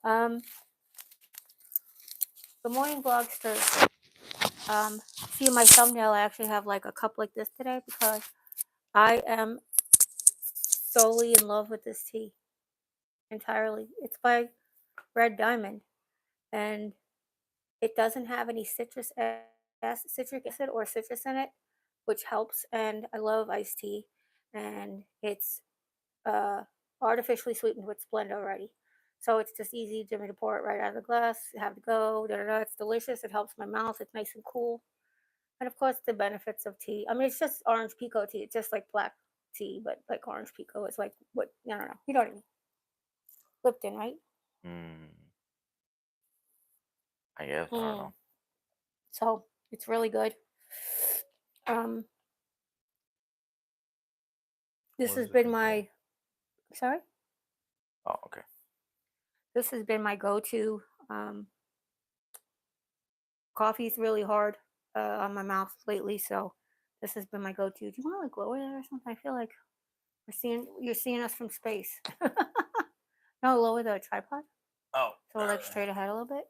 Um, the morning vlogster. See my thumbnail. I actually have like a cup like this today because I am solely in love with this tea entirely. It's by Red Diamond, and it doesn't have any citric acid or citrus in it, which helps. And I love iced tea, and it's uh, artificially sweetened with Splenda already. So it's just easy to me to pour it right out of the glass, have to go, da da da. It's delicious. It helps my mouth. It's nice and cool. And of course, the benefits of tea. I mean, it's just orange pico tea. It's just like black tea, but like orange pico is like what? I don't know. You know what I mean? Lipton, right? Mm, I guess I don't Mm. know. So it's really good. Um, this What has does it been contain? my sorry. Oh, okay. This has been my go-to. Um, Coffee's really hard on my mouth lately, so this has been my go-to. Do you want to like lower that or something? I feel like you're seeing us from space. No, lower the tripod Oh, so all like right. straight ahead a little bit.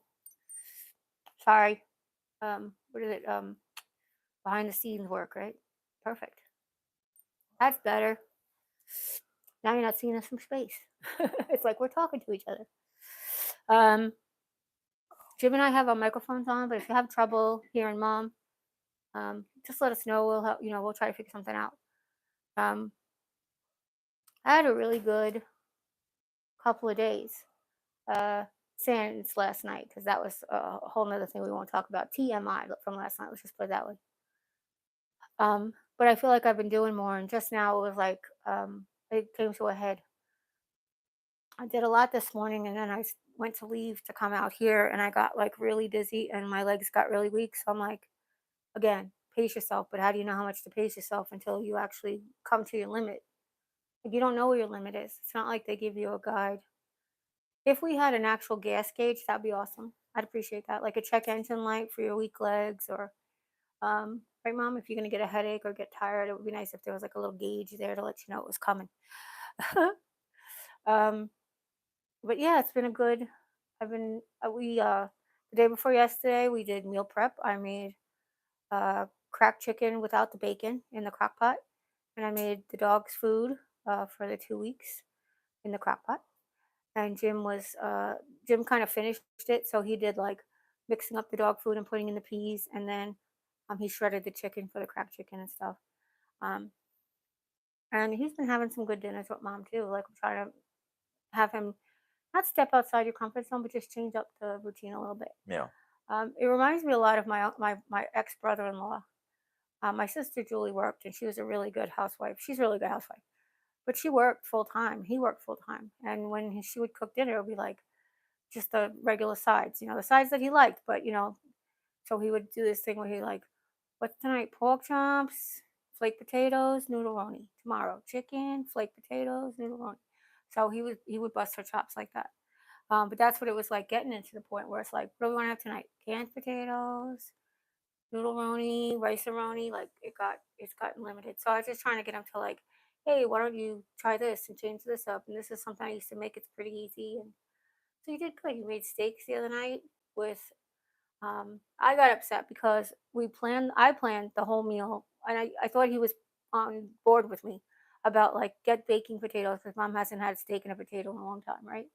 Sorry. What is it? Behind the scenes work, right? Perfect. That's better. Now you're not seeing us from space. It's like we're talking to each other. Um, Jim and I have our microphones on, but if you have trouble hearing mom, just let us know. We'll help. We'll try to figure something out. Um, I had a really good couple of days. Uh, since last night, because that was a whole nother thing we won't talk about. TMI from last night. Let's just put it that way. But I feel like I've been doing more, and just now it was like it came to a head. I did a lot this morning, and then went to leave to come out here, and I got like really dizzy, and my legs got really weak. So I'm like, again, pace yourself. But how do you know how much to pace yourself until you actually come to your limit? Like you don't know where your limit is. It's not like they give you a guide. If we had an actual gas gauge, that'd be awesome. I'd appreciate that, like a check engine light for your weak legs, or right, mom. If you're gonna get a headache or get tired, it would be nice if there was like a little gauge there to let you know it was coming. um, but yeah, it's been a good. I've been we the day before yesterday we did meal prep. I made cracked chicken without the bacon in the crock pot, and I made the dog's food for the 2 weeks in the crock pot. And Jim kind of finished it, so he did like mixing up the dog food and putting in the peas, and then he shredded the chicken for the cracked chicken and stuff. Um, and he's been having some good dinners with mom too. Like I'm trying to have him not step outside your comfort zone, but just change up the routine a little bit. Yeah. It reminds me a lot of my ex brother-in-law. My sister Julie worked, and she was a really good housewife. She's a really good housewife, but she worked full time. He worked full time, and when she would cook dinner, it would be like just the regular sides, the sides that he liked. But so he would do this thing where he like, what's tonight? Pork chops, flaked potatoes, noodle-roni. Tomorrow, chicken, flaked potatoes, noodle-roni. So he would bust her chops like that. But that's what it was like getting into the point where it's like, what do we want to have tonight? Canned potatoes, noodle-roni, rice-a-roni. Like it's gotten limited. So I was just trying to get him to like, hey, why don't you try this and change this up? And this is something I used to make. It's pretty easy. And so he did good. He made steaks the other night with I got upset because I planned the whole meal, and I thought he was on board with me about like get baking potatoes because mom hasn't had steak and a potato in a long time, right?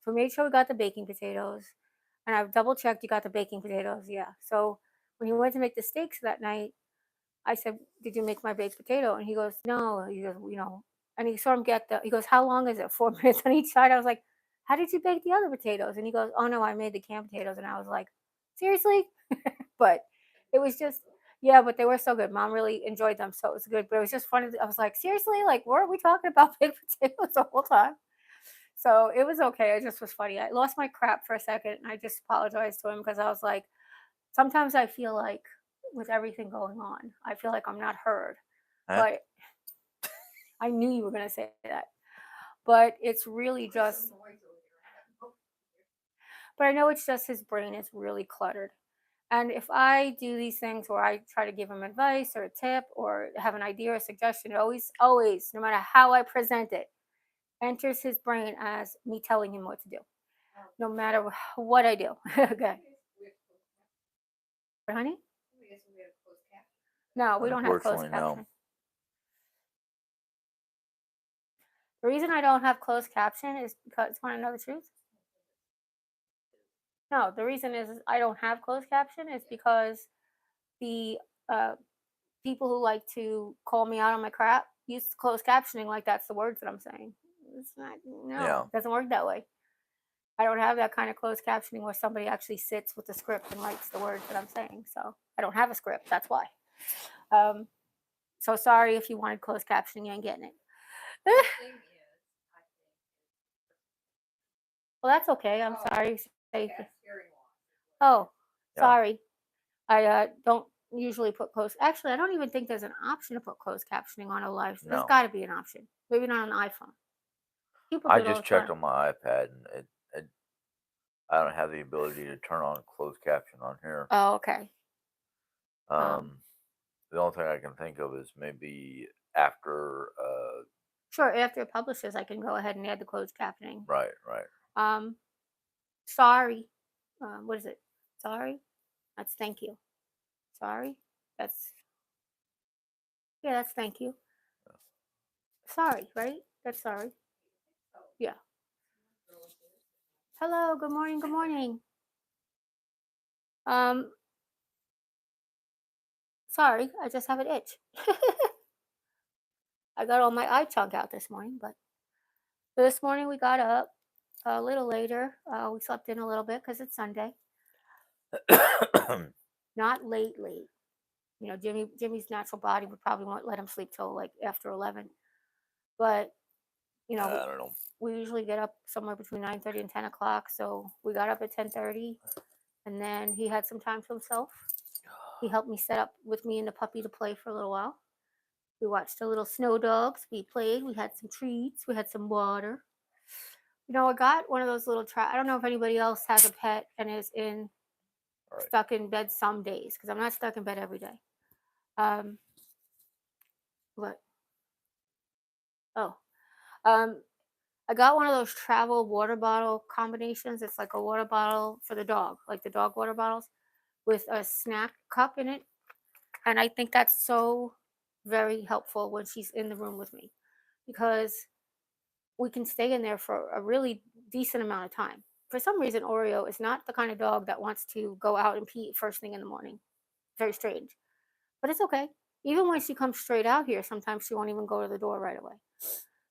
So we made sure we got the baking potatoes, and I've double checked you got the baking potatoes, yeah. So when he went to make the steaks that night, I said, "Did you make my baked potato?" And he goes, "No." He goes, and he saw him get he goes, "How long is it? 4 minutes on each side." I was like, "How did you bake the other potatoes?" And he goes, "Oh no, I made the canned potatoes." And I was like, "Seriously?" But it was just, yeah, but they were so good. Mom really enjoyed them, so it was good. But it was just funny. I was like, "Seriously? Like, weren't we talking about baked potatoes the whole time?" So it was okay. It just was funny. I lost my crap for a second, and I just apologized to him because I was like, sometimes I feel like with everything going on, I feel like I'm not heard. Huh? But I knew you were going to say that. But it's really just, but I know it's just his brain is really cluttered. And if I do these things where I try to give him advice or a tip or have an idea or suggestion, it always, no matter how I present it, enters his brain as me telling him what to do. no matter what I do. Okay. But honey? No, we don't have closed Unfortunately, no. caption. The reason I don't have closed caption is because, want to know the truth? No, the reason is I don't have closed caption is because the uh, people who like to call me out on my crap use closed captioning like that's the words that I'm saying. It's not, no, Yeah. it doesn't work that way. I don't have that kind of closed captioning where somebody actually sits with the script and writes the words that I'm saying. So I don't have a script. That's why. Um, so sorry if you wanted closed captioning, you ain't getting it. Well, that's okay. I'm sorry. Say- Oh, Yeah. sorry. I don't usually put closed. Actually, I don't even think there's an option to put closed captioning on a live. There's No. got to be an option. Maybe not on an iPhone. People I do it all just the checked time. on my iPad, and I don't have the ability to turn on closed caption on here. Oh, okay. Um, the only thing I can think of is maybe after. Sure. After it publishes, I can go ahead and add the closed captioning. Right. Right. Um, sorry. What is it? Sorry. That's thank you. Sorry. That's yeah. That's thank you. Yes. Sorry. Right. That's sorry. Yeah. Hello. Good morning. Good morning. Um, sorry. I just have an itch. I got all my eye chunk out this morning, but this morning we got up a little later. We slept in a little bit because it's Sunday. Not late, late. You know, Jimmy's natural body would probably won't let him sleep till like after 11. But you know, I don't know. we usually get up somewhere between 9:30 and 10 o'clock. So we got up at 10:30, and then he had some time to himself. He helped me set up with me and the puppy to play for a little while. We watched the little snow dogs. We played. We had some treats. We had some water. You know, I got one of those little I don't know if anybody else has a pet and is in All right. stuck in bed some days because I'm not stuck in bed every day. Um, but oh, um, I got one of those travel water bottle combinations. It's like a water bottle for the dog, like the dog water bottles with a snack cup in it. And I think that's so very helpful when she's in the room with me because we can stay in there for a really decent amount of time. For some reason, Oreo is not the kind of dog that wants to go out and pee first thing in the morning. Very strange, but it's okay. Even when she comes straight out here, sometimes she won't even go to the door right away.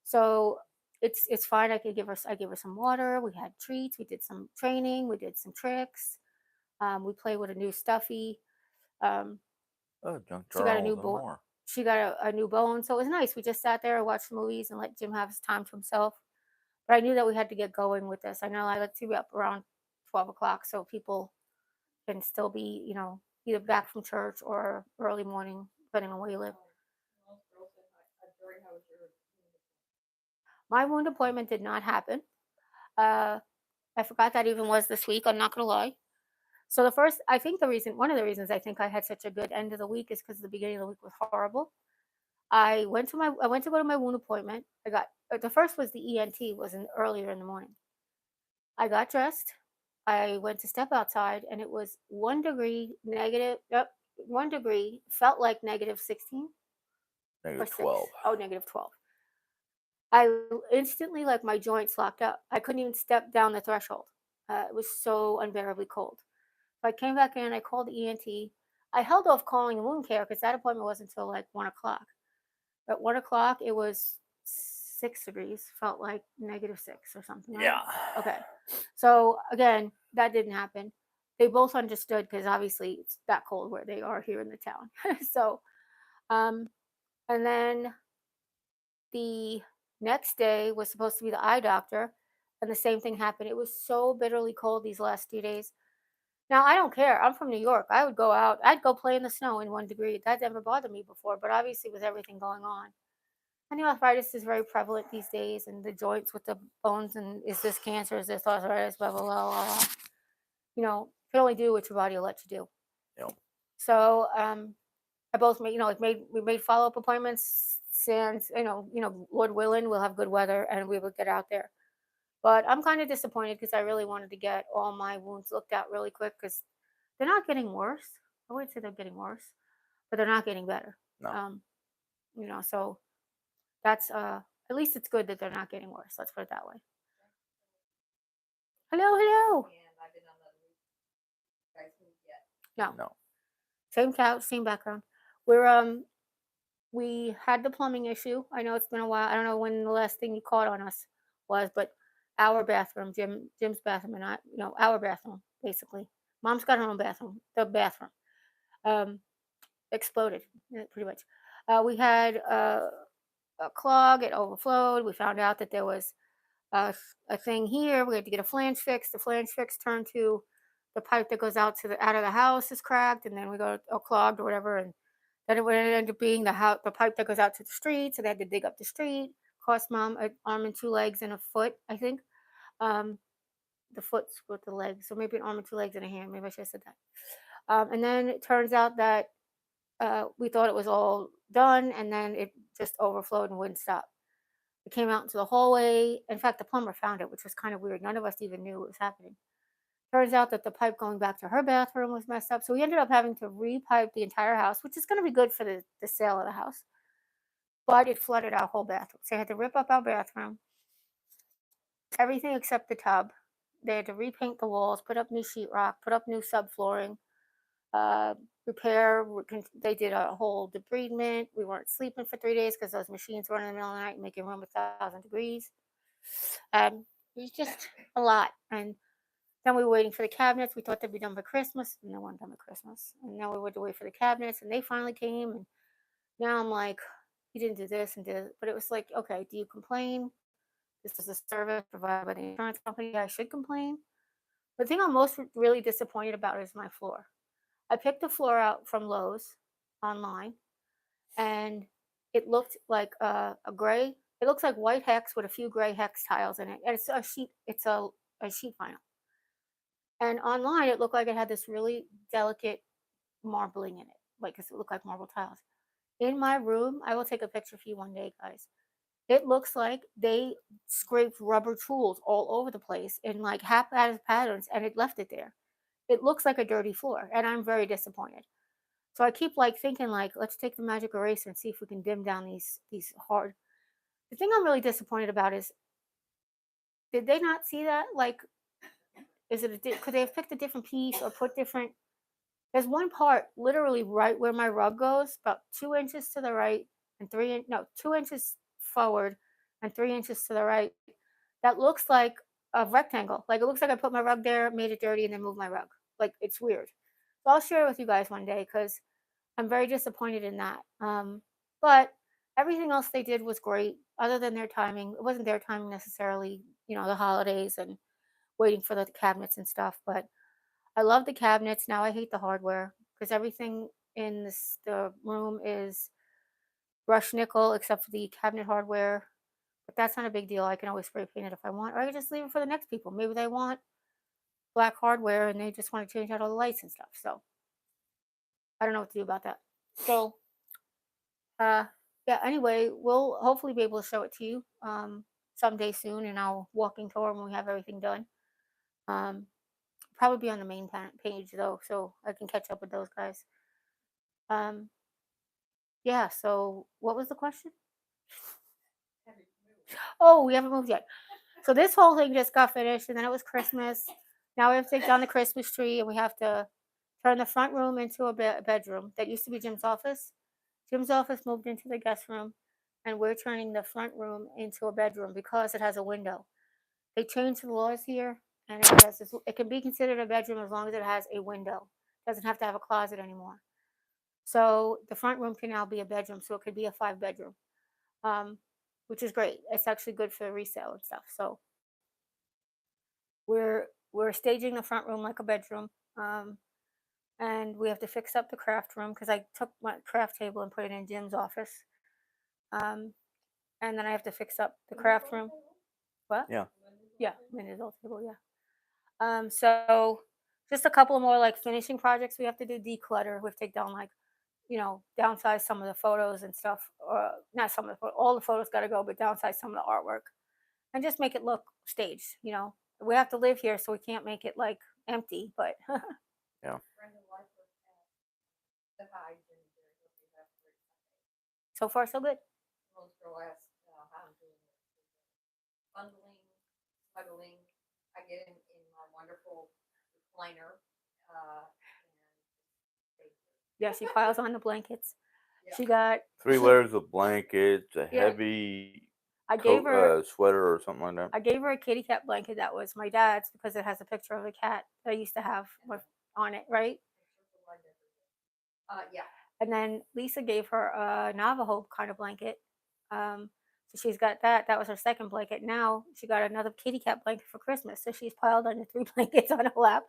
So it's fine. I give her some water. We had treats. We did some training. We did some tricks. We played with a new stuffy. Um, Oh, junk she got a journals new and bone. more. She got a new bone, so it was nice. We just sat there and watched movies and let Jim have his time to himself. But I knew that we had to get going with this. I know I like to be up around 12 o'clock so people can still be, you know, either back from church or early morning, depending on where you live. My wound appointment did not happen. Uh, I forgot that even was this week. I'm not gonna lie. So I think one of the reasons I think I had such a good end of the week is because the beginning of the week was horrible. I went to go to my wound appointment. The first was the ENT was earlier in the morning. I got dressed. I went to step outside, and it was 1 degree negative. Yep, 1 degree felt like -16 or Negative six. 12. Oh, -12. I instantly like my joints locked up. I couldn't even step down the threshold. It was so unbearably cold. So I came back in. I called the ENT. I held off calling wound care because that appointment wasn't until like 1 o'clock. At 1 o'clock, it was 6 degrees. Felt like -6 or something, right? Yeah. Okay. So again, that didn't happen. They both understood because obviously it's that cold where they are here in the town. So, um, and then the next day was supposed to be the eye doctor, and the same thing happened. It was so bitterly cold these last 2 days. Now I don't care. I'm from New York. I would go out. I'd go play in the snow in 1 degree. That never bothered me before. But obviously, with everything going on, and the arthritis is very prevalent these days, and the joints with the bones, and is this cancer? Is this arthritis? Blah blah blah blah. Blah. You know, you can only do what your body will let you do. Yep. So I both made, you know, we made follow up appointments. Since Lord willing, we'll have good weather and we will get out there. But I'm kind of disappointed because I really wanted to get all my wounds looked at really quick because they're not getting worse. I wouldn't say they're getting worse, but they're not getting better. No. Um, so that's at least it's good that they're not getting worse. Let's put it that way. Hello, hello. No, No. same couch, same background. We're we had the plumbing issue. I know it's been a while. I don't know when the last thing you caught on us was, but our bathroom, Jim's bathroom, and our bathroom, basically. Mom's got her own bathroom. The bathroom um, exploded, pretty much. We had a clog. It overflowed. We found out that there was a thing here. We had to get a flange fixed. The flange fix turned to the pipe that goes out of the house is cracked, and then we got clogged or whatever, and then it would end up being the pipe that goes out to the street. So they had to dig up the street. Cost mom an arm and two legs and a foot, I think. Um, the foot's with the legs, so maybe an arm and two legs and a hand. Maybe I should have said that. And then it turns out that we thought it was all done, and then it just overflowed and wouldn't stop. It came out into the hallway. In fact, the plumber found it, which was kind of weird. None of us even knew it was happening. Turns out that the pipe going back to her bathroom was messed up. So we ended up having to repipe the entire house, which is going to be good for the sale of the house. But it flooded our whole bathroom. So they had to rip up our bathroom, everything except the tub. They had to repaint the walls, put up new sheetrock, put up new subflooring, uh, repair. They did a whole debridement. We weren't sleeping for 3 days because those machines were in the middle of the night making room 1,000 degrees. It was just a lot. And then we were waiting for the cabinets. We thought they'd be done by Christmas, and they weren't done by Christmas. And now we had to wait for the cabinets, and they finally came. And now I'm like, you didn't do this and did it. But it was like, okay, do you complain? This is a service provided by the insurance company. I should complain. The thing I'm most really disappointed about is my floor. I picked the floor out from Lowe's online, and it looked like a gray. It looks like white hex with a few gray hex tiles in it, and it's a sheet. It's a sheet vinyl. And online, it looked like it had this really delicate marbling in it, like it looked like marble tiles. In my room, I will take a picture for you one day, guys. It looks like they scraped rubber tools all over the place in like haphazard patterns, and it left it there. It looks like a dirty floor, and I'm very disappointed. So I keep like thinking like, let's take the magic eraser and see if we can dim down these hard. The thing I'm really disappointed about is, did they not see that? Like, is it could they have picked a different piece or put different? There's one part literally right where my rug goes, about 2 inches to the right and 2 inches forward and 3 inches to the right. That looks like a rectangle. Like it looks like I put my rug there, made it dirty, and then moved my rug. Like it's weird. So I'll share it with you guys one day because I'm very disappointed in that. But everything else they did was great, other than their timing. It wasn't their timing necessarily, the holidays and waiting for the cabinets and stuff. But I love the cabinets. Now I hate the hardware because everything in the room is brushed nickel except for the cabinet hardware. But that's not a big deal. I can always spray paint it if I want, or I can just leave it for the next people. Maybe they want black hardware and they just want to change out all the lights and stuff. So I don't know what to do about that. So uh, yeah. Anyway, we'll hopefully be able to show it to you someday soon in our walking tour when we have everything done. Um, Probably be on the main page though, so I can catch up with those guys. Um, yeah. So what was the question? Oh, we haven't moved yet. So this whole thing just got finished, and then it was Christmas. Now we have to take down the Christmas tree, and we have to turn the front room into a bedroom. That used to be Jim's office. Jim's office moved into the guest room, and we're turning the front room into a bedroom because it has a window. They changed the laws here, and it can be considered a bedroom as long as it has a window. It doesn't have to have a closet anymore. So the front room can now be a bedroom, so it could be a 5 bedroom, um, which is great. It's actually good for resale and stuff. So we're staging the front room like a bedroom, and we have to fix up the craft room because I took my craft table and put it in Jim's office, um, and then I have to fix up the craft room. What? Yeah. Yeah, in his old table. Yeah. So just a couple more like finishing projects we have to do. Declutter. We have to take down like downsize some of the photos and stuff. Or not some of all the photos got to go, but downsize some of the artwork. and just make it look staged. We have to live here, so we can't make it like empty. But Yeah. so far, so good. Bundling, smuggling. I get in my wonderful recliner. Yeah, she piles on the blankets. Yeah. She got 3 layers of blankets, a yeah. heavy I gave coat, her sweater or something like that. I gave her a kitty cat blanket that was my dad's because it has a picture of a cat that I used to have on it, right? Yeah. And then Lisa gave her a Navajo kind of blanket. So she's got that. That was her second blanket. Now she got another kitty cat blanket for Christmas. So she's piled under 3 blankets on her lap.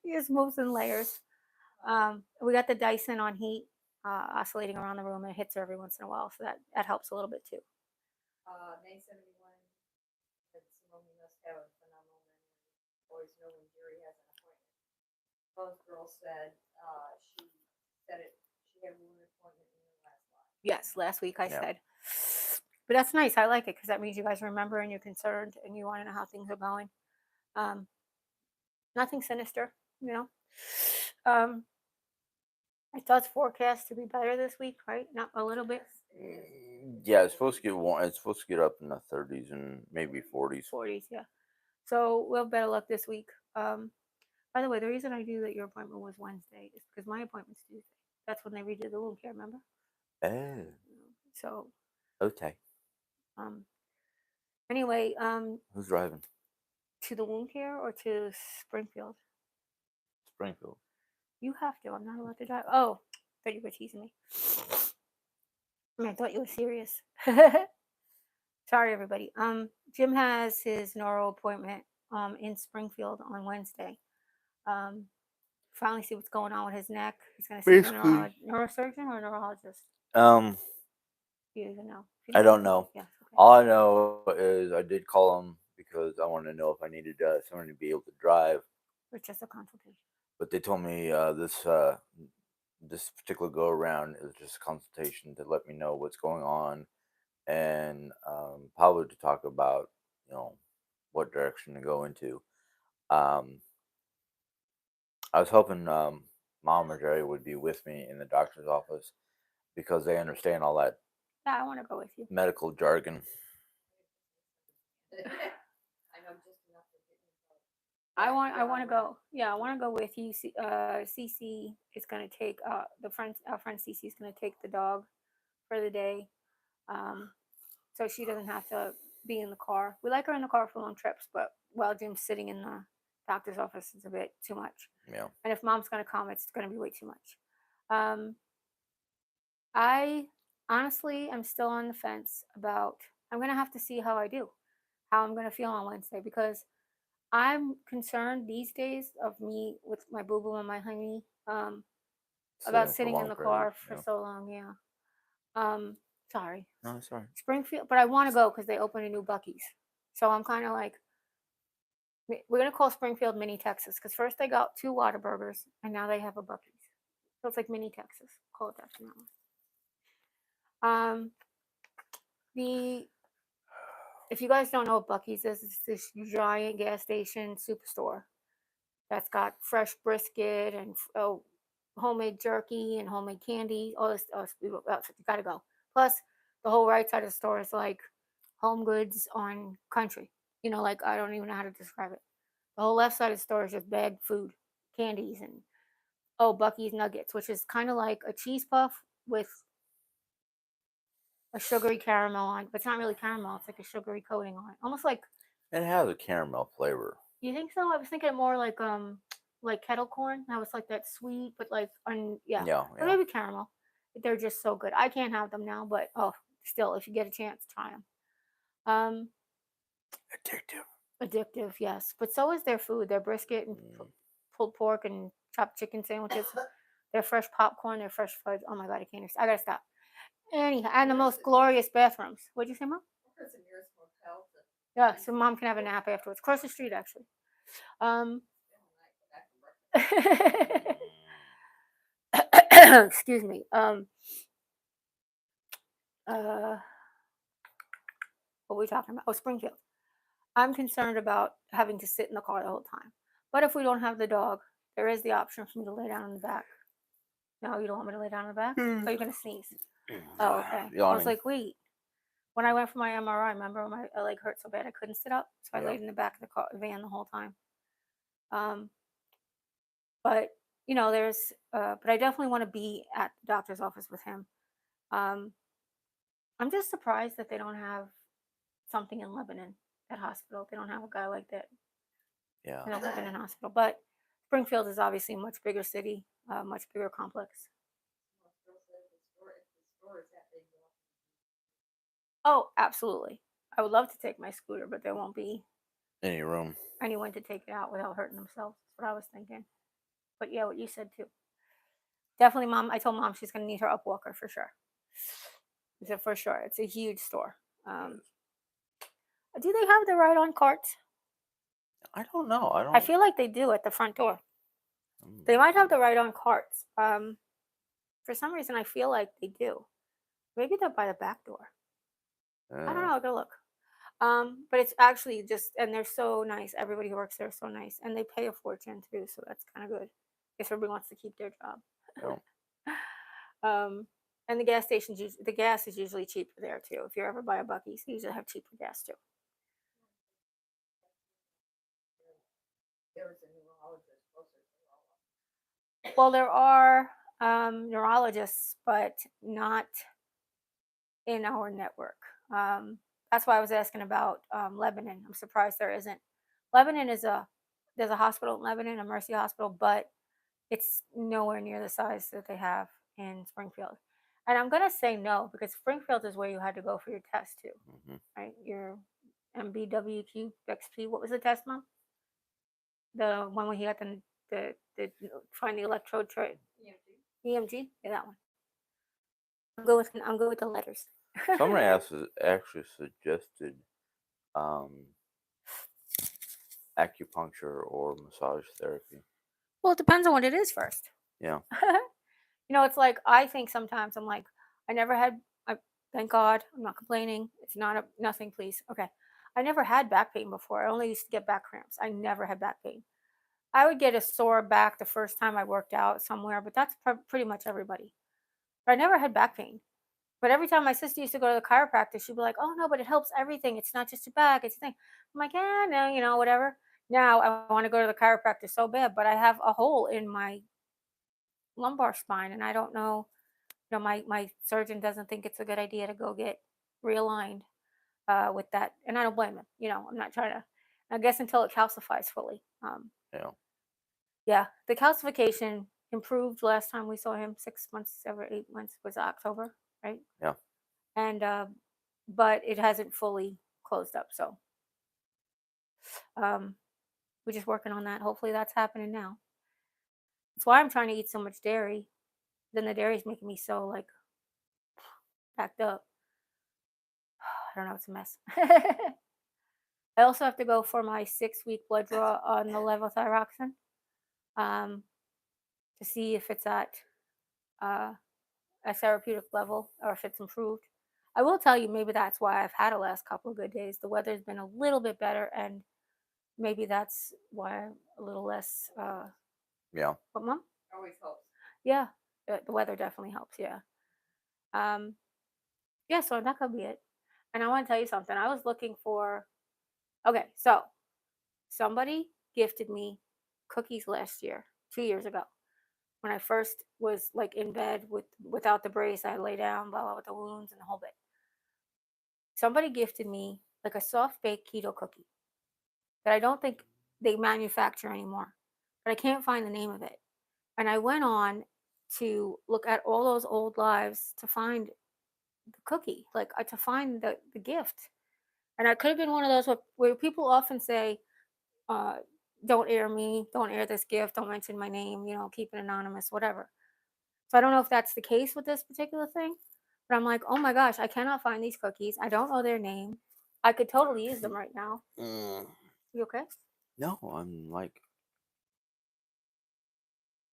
She just moves in layers. We got the Dyson on heat, oscillating around the room, and it hits her every once in a while. So that helps a little bit too. May 71. Simone must have a phenomenal memory. Always know when Jerry has an appointment. Both girls said she said it. She had one appointment in the last life. Yes, last week I Yeah. said. But that's nice. I like it because that means you guys remember and you're concerned and you want to know how things are going. Nothing sinister, you know. It does forecast to be better this week, right? Not a little bit. Yeah, it's supposed to get warm. It's supposed to get up in the 30s and maybe 40s. 40s, yeah. So we'll have better luck this week. By the way, the reason I knew that your appointment was Wednesday is because my appointment's Tuesday. That's when they redo the wound care, remember? Oh, So okay. anyway, Who's driving? to the wound care or to Springfield? Springfield. You have to. I'm not allowed to drive. Oh, thought you were teasing me. I thought you were serious. Sorry, everybody. Jim has his neuro appointment in Springfield on Wednesday. Finally see what's going on with his neck. He's going to see a neurosurgeon or a neurologist. Do you even know? I don't know. Yes. Okay. All I know is I did call him because I wanted to know if I needed someone to be able to drive. It's just a consultation. But they told me this particular go around is just a consultation to let me know what's going on, and probably to talk about what direction to go into. I was hoping Mom or Jerry would be with me in the doctor's office because they understand all that Yeah, I want to go with you. medical jargon. I know just enough to get me. I want to go. Yeah, I want to go with you. Cece is going to take our friend Cece is going to take the dog for the day, so she doesn't have to be in the car. We like her in the car for long trips, but while Jim's sitting in the doctor's office, it's a bit too much. Yeah. And if Mom's going to come, it's going to be way too much. I honestly am still on the fence about. I'm going to have to see how I do, how I'm going to feel on Wednesday because I'm concerned these days of me with my boo boo and my honey about sitting in the car for so long. Yeah. Sorry. No, sorry. Springfield, but I want to go because they opened a new Buc-ee's. So I'm kind of like, we're gonna call Springfield Mini Texas because first they got 2 Whataburgers and now they have a Buc-ee's. So it's like Mini Texas. Call it that from now on. If you guys don't know what Buc-ee's is, it's this giant gas station superstore that's got fresh brisket and homemade jerky and homemade candy. All this stuff. You gotta go. Plus, the whole right side of the store is like home goods on country. Like I don't even know how to describe it. The whole left side of the store is just bagged food, candies, and Buc-ee's Nuggets, which is kind of like a cheese puff with a sugary caramel on, but it's not really caramel. It's like a sugary coating on it, almost like. It has a caramel flavor. You think so? I was thinking more like kettle corn. That was like that sweet, but like Yeah. Or maybe caramel. They're just so good. I can't have them now, but still, if you get a chance, try them. Addictive, yes. But so is their food. Their brisket and pulled pork and chopped chicken sandwiches. Their fresh popcorn. Their fresh fudge. Oh my god, I gotta stop. Anyhow, and the most glorious bathrooms. What'd you say, Mom? Where's the nearest motel? Yeah, so Mom can have a nap afterwards. Across the street, actually. Excuse me. What were we talking about? Oh, Springfield. I'm concerned about having to sit in the car the whole time. But if we don't have the dog, there is the option for me to lay down in the back. No, you don't want me to lay down in the back? Oh, you're gonna sneeze. Oh, okay. I was Yawning. like, wait. When I went for my MRI, remember my leg hurt so bad I couldn't sit up, so I Yeah. laid in the back of the van the whole time. Um, but there's, but I definitely want to be at the doctor's office with him. Um, I'm just surprised that they don't have something in Lebanon, that hospital. They don't have a guy like that Yeah. in a Lebanon hospital. But Springfield is obviously a much bigger city, much bigger complex. Most girls said if the store is that big, you want Oh, absolutely. I would love to take my scooter, but there won't be Any room. anyone to take it out without hurting themselves. That's what I was thinking. But yeah, what you said too. Definitely, mom. I told mom she's gonna need her up walker for sure. I said for sure. It's a huge store. Do they have the ride-on carts? I don't know. I I don't. feel like they do at the front door. Mm, They might have the ride-on carts. For some reason, I feel like they do. Maybe they're by the back door. I don't yeah. know. I'll go look. But it's actually just, and they're so nice. Everybody who works there is so nice, and they pay a fortune too, so that's kind of good. If everybody wants to keep their job. Yeah. Um, and the gas stations, the gas is usually cheaper there too. If you're ever by a Buc-ee's, they usually have cheaper gas too. there was a neurologist closer to Lola. Well, there are neurologists, but not in our network. That's why I was asking about Lebanon. I'm surprised there isn't. Lebanon is there's a hospital in Lebanon, a Mercy hospital, but it's nowhere near the size that they have in Springfield. And I'm gonna say no because Springfield is where you had to go for your test too, Hmm. right? Your MBWQ XP. What was the test, mom? The one where he got the find the electrode tray. EMG. EMG. Yeah, that one. I'm good with the letters. Somebody else has actually suggested um, acupuncture or massage therapy. Well, it depends on what it is first. Yeah. It's like I think sometimes I'm like, I never had. Thank God, I'm not complaining. It's not nothing, please. Okay, I never had back pain before. I only used to get back cramps. I never had back pain. I would get a sore back the first time I worked out somewhere, but that's pretty much everybody. But I never had back pain. But every time my sister used to go to the chiropractor, she'd be like, "Oh no, but it helps everything. It's not just your back; it's a thing." I'm like, "Yeah, no, whatever." Now I want to go to the chiropractor so bad, but I have a hole in my lumbar spine, and I don't know. My surgeon doesn't think it's a good idea to go get realigned with that, and I don't blame him. I'm not trying to. I guess until it calcifies fully. Yeah. Yeah, the calcification improved last time we saw him 6 months, 8 months was October, right? Yeah. And but it hasn't fully closed up, so um, we're just working on that. Hopefully, that's happening now. That's why I'm trying to eat so much dairy. Then the dairy's making me so like backed up. I don't know, it's a mess. I also have to go for my 6-week blood draw on the levothyroxine um, to see if it's at uh, a therapeutic level or if it's improved. I will tell you, maybe that's why I've had the last couple of good days. The weather's been a little bit better, and maybe that's why I'm a little less. Yeah. What, mom? Always helps. Yeah, the weather definitely helps. Yeah. Um, yeah, so that could be it. And I want to tell you something. I was looking for. Okay, so somebody gifted me cookies last year, 2 years ago, when I first was like in bed without the brace. I lay down, blah blah, with the wounds and the whole bit. Somebody gifted me like a soft baked keto cookie that I don't think they manufacture anymore, but I can't find the name of it. And I went on to look at all those old lives to find the cookie, like to find the gift. And I could have been one of those where people often say, uh, don't air me, don't air this gift, don't mention my name, keep it anonymous, whatever. So I don't know if that's the case with this particular thing, but I'm like, oh my gosh, I cannot find these cookies. I don't know their name. I could totally use them right now. Mm, You okay? no, I'm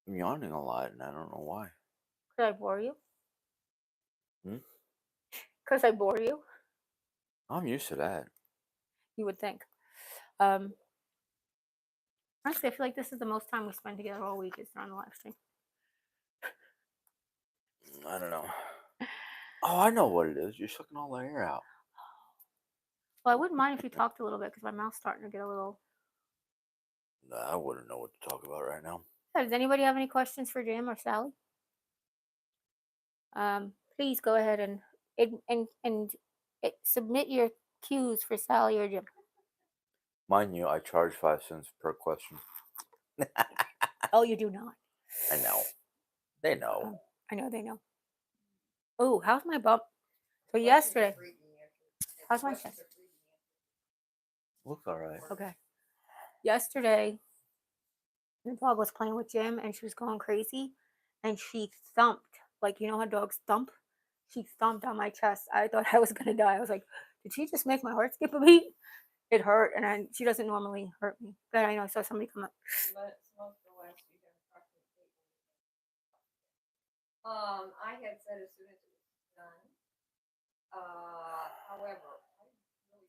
yawning a lot, and I don't know why. Could I bore you? Hmm? Because I bore you? I'm used to that. You would think. Um, Honestly, I feel like this is the most time we spend together all week is on the live stream. I don't know. Oh, I know what it is. You're sucking all the air out. Well, I wouldn't mind if you talked a little bit because my mouth's starting to get a little. I wouldn't know what to talk about right now. Yeah, does anybody have any questions for Jim or Sally? Please go ahead and submit your cues for Sally or Jim. Mind you, I charge 5 cents per question. Oh, you do not. I know. They know. I know they know. Oh, how's my bump? So yesterday, how's my chest? Looks all right. Okay. Yesterday, the dog was playing with Jim and she was going crazy and she thumped. Like, you know how dogs thump? She thumped on my chest. I thought I was going to die. I was like, did she just make my heart skip a beat? It hurt. And she doesn't normally hurt me. But I know I saw somebody come up. I had said as soon as it was done. However, I really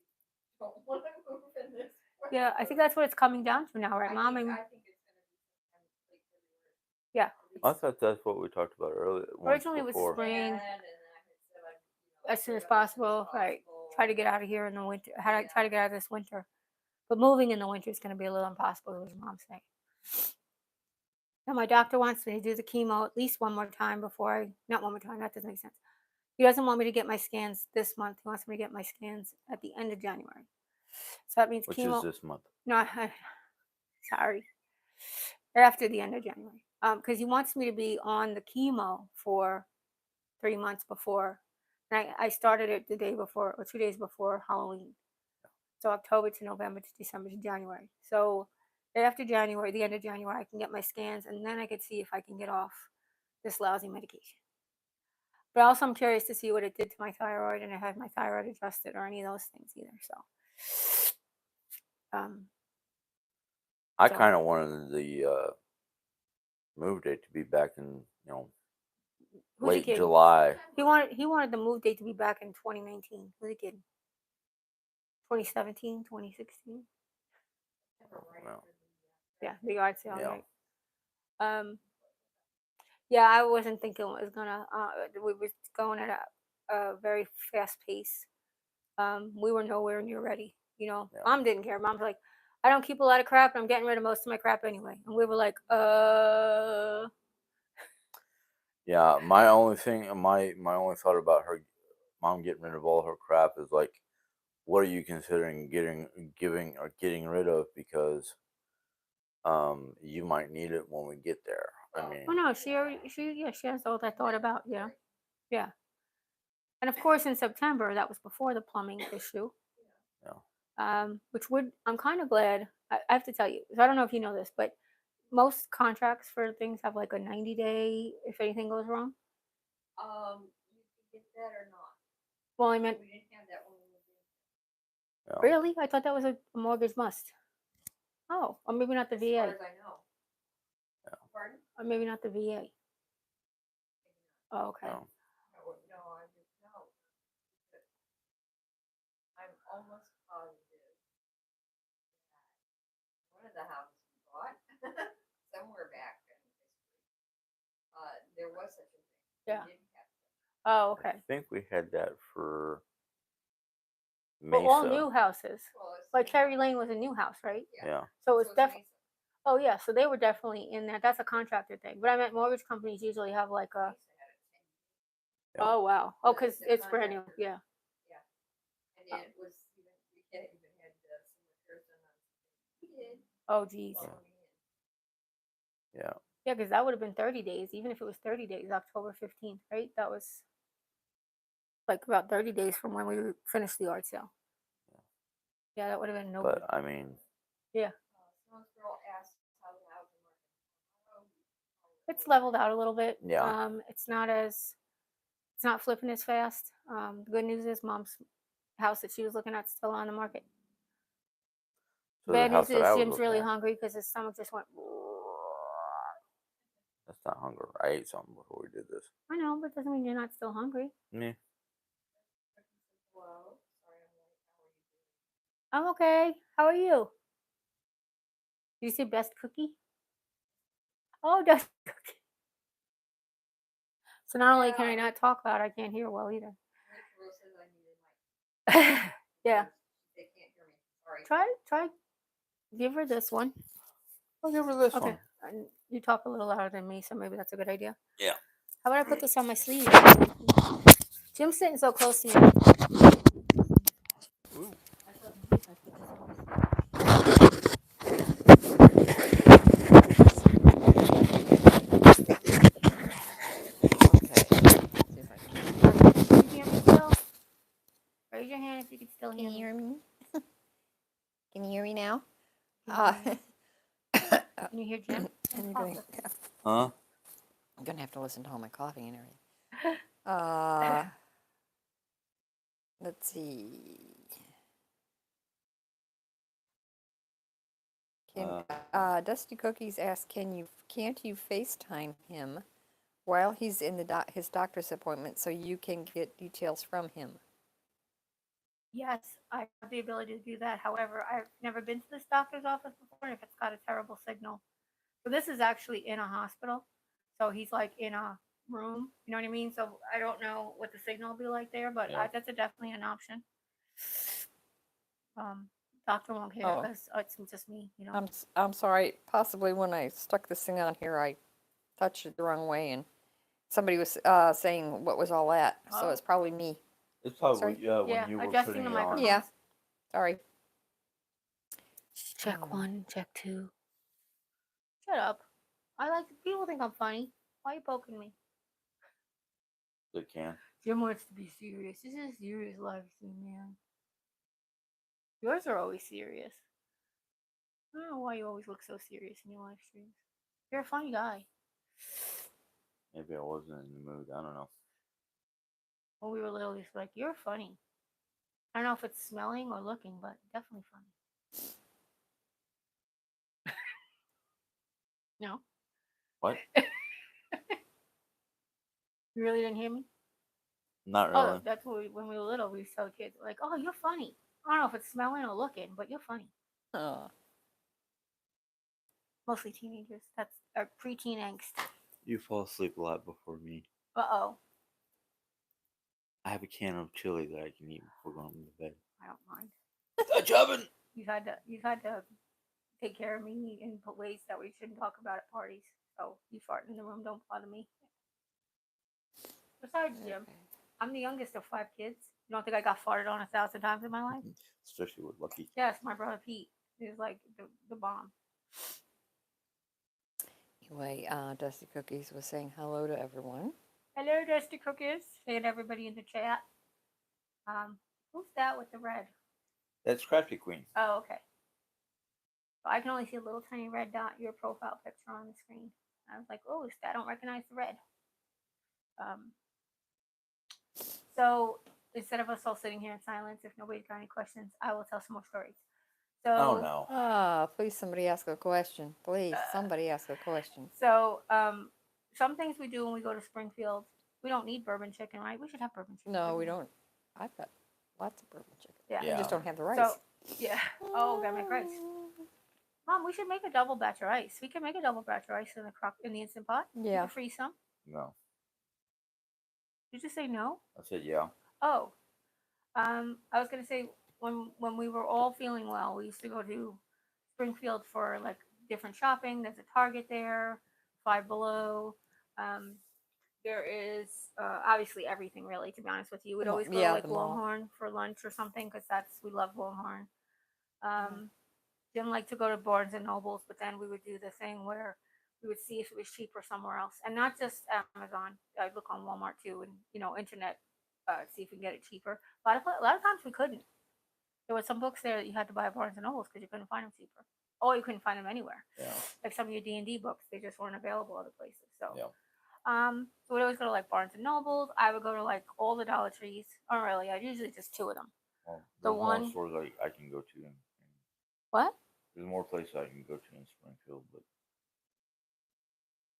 don't want to move in this. Yeah, I think that's what it's coming down to now, right, Mom? I think it's going to be sometime late February. Yeah. I thought that's what we talked about earlier. Originally it was spring. As soon as possible, right? Try to get out of here in the winter. How to try to get out of this winter. But moving in the winter is going to be a little impossible, as Mom's saying. Now my doctor wants me to do the chemo at least one more time before not one more time, that doesn't make sense. He doesn't want me to get my scans this month. He wants me to get my scans at the end of January. So that means Which chemo. is this month. No, sorry. After the end of January. Because he wants me to be on the chemo for 3 months before. And I started it the day before or 2 days before Halloween. So October to November to December to January. So after January, the end of January, I can get my scans and then I can see if I can get off this lousy medication. But also I'm curious to see what it did to my thyroid, and I had my thyroid adjusted or any of those things either. So I kind of wanted the move date to be back in, late July. He wanted the move date to be back in 2019. Who's he kidding? 2017, 2016. Well, Yeah, the yard sale, yeah. right? Yeah, I wasn't thinking it was gonna. We were going at a very fast pace. We were nowhere near ready. Yeah. Mom didn't care. Mom's like, I don't keep a lot of crap, and I'm getting rid of most of my crap anyway. And we were like, Yeah, my only thought about her mom getting rid of all her crap is like, what are you considering getting rid of, because you might need it when we get there. I mean, oh no, she has all that thought about, yeah. And of course, in September, that was before the plumbing issue. yeah. I'm kind of glad. I have to tell you, 'cause I don't know if you know this, but most contracts for things have like a 90-day if anything goes wrong. You can get that or not. Well, I meant We didn't have that when we moved in. Yeah. really. I thought that was a mortgage must. Oh, or maybe not the As VA. far as I know. Yeah. Pardon? Or maybe not the VA. Oh, okay. No. No, I didn't know. I'm almost positive that one of the houses we bought somewhere back in history, there was such a thing. Yeah. We didn't have that. Oh, okay. I think we had that for Well, Mesa. all new houses. Well, it's Like new Cherry house. Lane was a new house, right? Yeah. So So it's it's definitely. Mesa. Oh yeah, so they were definitely in that. That's a contractor thing. But I meant mortgage companies usually have like a. Mesa had a 10. Yeah. Oh wow. Oh, because The it's brand new. contractor. Yeah. And it was even, we had even had some repairs done on we did. Oh geez. while we in. Yeah. Yeah, because that would have been 30 days, even if it was 30 days, October 15th, right? That was like about 30 days from when we finished the yard sale. Yeah, that would have been no But good. I mean, Yeah. Someone's girl asked how the housing market. It's leveled out a little bit. Yeah. It's not flipping as fast. The good news is Mom's house that she was looking at is still on the market. so Bad the house news that is I was Jim's looking really at, hungry because his stomach just went. that's not hunger. I ate something before we did this. I know, but doesn't mean you're not still hungry. Yeah. Hello. Sorry, I'm late. I'm okay. How are you? Did you say best cookie? Oh, best cookie. So not only can I Yeah. not talk loud, I can't hear well either. Rachel says I need a mic. Yeah. They can't hear me. Sorry. Try. Give her this one. I'll give her this Okay. one. And you talk a little louder than me, so maybe that's a good idea. Yeah. How about I put this on my sleeve? Jim's sitting so close to me. Ooh. I thought maybe if I put this on my sleeve. Okay. See if I can. Can you hear me still? Raise your hand if you can still Can hear you me. hear me? Can you hear me now? Can you hear Jim? I'm Talk going. with him. Huh? I'm gonna have to listen to all my coughing and everything. Let's see. Dusty Cookies asks, can't you FaceTime him while he's in his doctor's appointment so you can get details from him? Yes, I have the ability to do that. However, I've never been to this doctor's office before, and if it's got a terrible signal. So this is actually in a hospital. So he's like in a room. You know what I mean? So I don't know what the signal will be like there, but Yeah. that's definitely an option. Um, Doctor won't care Oh. because it's just me. You know. I'm sorry. Possibly when I stuck this thing on here, I touched it the wrong way, and somebody was saying what was all that. So Oh. it's probably me. It's probably Sorry. when you were adjusting putting the it on. microphone. Yeah. Sorry. Check 1, check 2. Shut up. People think I'm funny. Why are you poking me? They can. Jim wants to be serious. This is a serious live stream, man. Yours are always serious. I don't know why you always look so serious in your live streams. You're a funny guy. Maybe I wasn't in the mood. I don't know. When we were little, he's like, "You're funny." I don't know if it's smelling or looking, but definitely funny. No, What? you really didn't hear me. Not Oh, really. that's what when we were little, we used to tell kids like, "Oh, you're funny." I don't know if it's smelling or looking, but you're funny. Oh. Mostly teenagers. That's our preteen angst. You fall asleep a lot before me. Uh-oh. I have a can of chili that I can eat before going to bed. I don't mind. Dutch oven. You've had to take care of me in ways that we shouldn't talk about at parties. So you farting in the room don't bother me. Besides, Jim, I'm the youngest of 5 kids. You don't think I got farted on 1,000 times in my life? Especially with Lucky. Yes, my brother Pete is like the bomb. Anyway, Dusty Cookies was saying hello to everyone. Hello, Dusty Cookies. Saying everybody in the chat. Who's that with the red? That's Crafty Queen. Oh, okay. So I can only see a little tiny red dot, your profile picture on the screen. I was like, oh, I don't recognize the red. So instead of us all sitting here in silence, if nobody's got any questions, I will tell some more stories. So, Oh no. Please somebody ask a question. Please, somebody ask a question. So, some things we do when we go to Springfield, we don't need bourbon chicken, right? We should have bourbon chicken. No, we don't. I've got lots of bourbon chicken. Yeah. I just don't have the rice. So, yeah. Oh, gotta make rice. Mom, we should make a double batch of rice. We can make a double batch of rice in the Instant Pot. Yeah. You can freeze some. No. Did you say no? I said yeah. Oh. I was gonna say when we were all feeling well, we used to go to Springfield for like different shopping. There's a Target there, Five Below. There is obviously everything really. To be honest with you, we'd always go to like Longhorn for lunch or something because we love Longhorn. Didn't like to go to Barnes and Nobles, but then we would do the thing where we would see if it was cheaper somewhere else, and not just Amazon. I'd look on Walmart too, and internet, see if we can get it cheaper. A lot of times we couldn't. There were some books there that you had to buy at Barnes and Nobles because you couldn't find them cheaper. Or you couldn't find them anywhere. Yeah. Like some of your D&D books, they just weren't available other places. So, Yeah. So we'd always go to like Barnes and Nobles. I would go to like all the Dollar Trees. Oh, really? I usually just 2 of them. Well, The there's one- more stores I can go to. What? There's more places I can go to in Springfield, but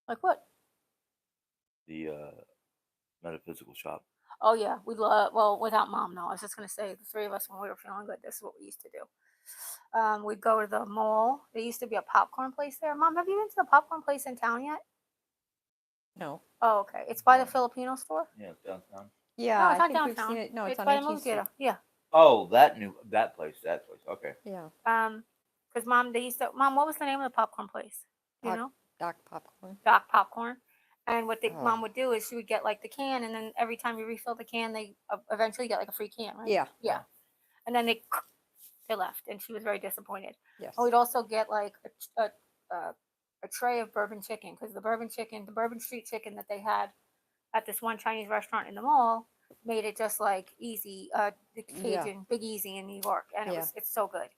Like what? the metaphysical shop. Oh yeah, we love. Well, without mom, no. I was just gonna say the three of us when we were feeling good. This is what we used to do. We'd go to the mall. There used to be a popcorn place there. Mom, have you been to the popcorn place in town yet? No. Oh, okay. It's by the No. Filipino store. Yeah, it's downtown. Yeah, No, it's I not think we've seen downtown. it. No, it's It's on by the movie 18th Street. theater. Yeah. Oh, that place. That place. Okay. Yeah. Because mom, they used to. Mom, what was the name of the popcorn place? Do you Doc, know? Doc Popcorn. Doc Popcorn. And what the Oh. mom would do is she would get like the can, and then every time you refill the can, they eventually get like a free can, right? Yeah. Yeah. And then they left, and she was very disappointed. Yes. And we'd also get like a tray of bourbon chicken because the bourbon street chicken that they had at this one Chinese restaurant in the mall made it just like easy, the Yeah. Cajun Big Easy in New York, and Yeah. it's so good.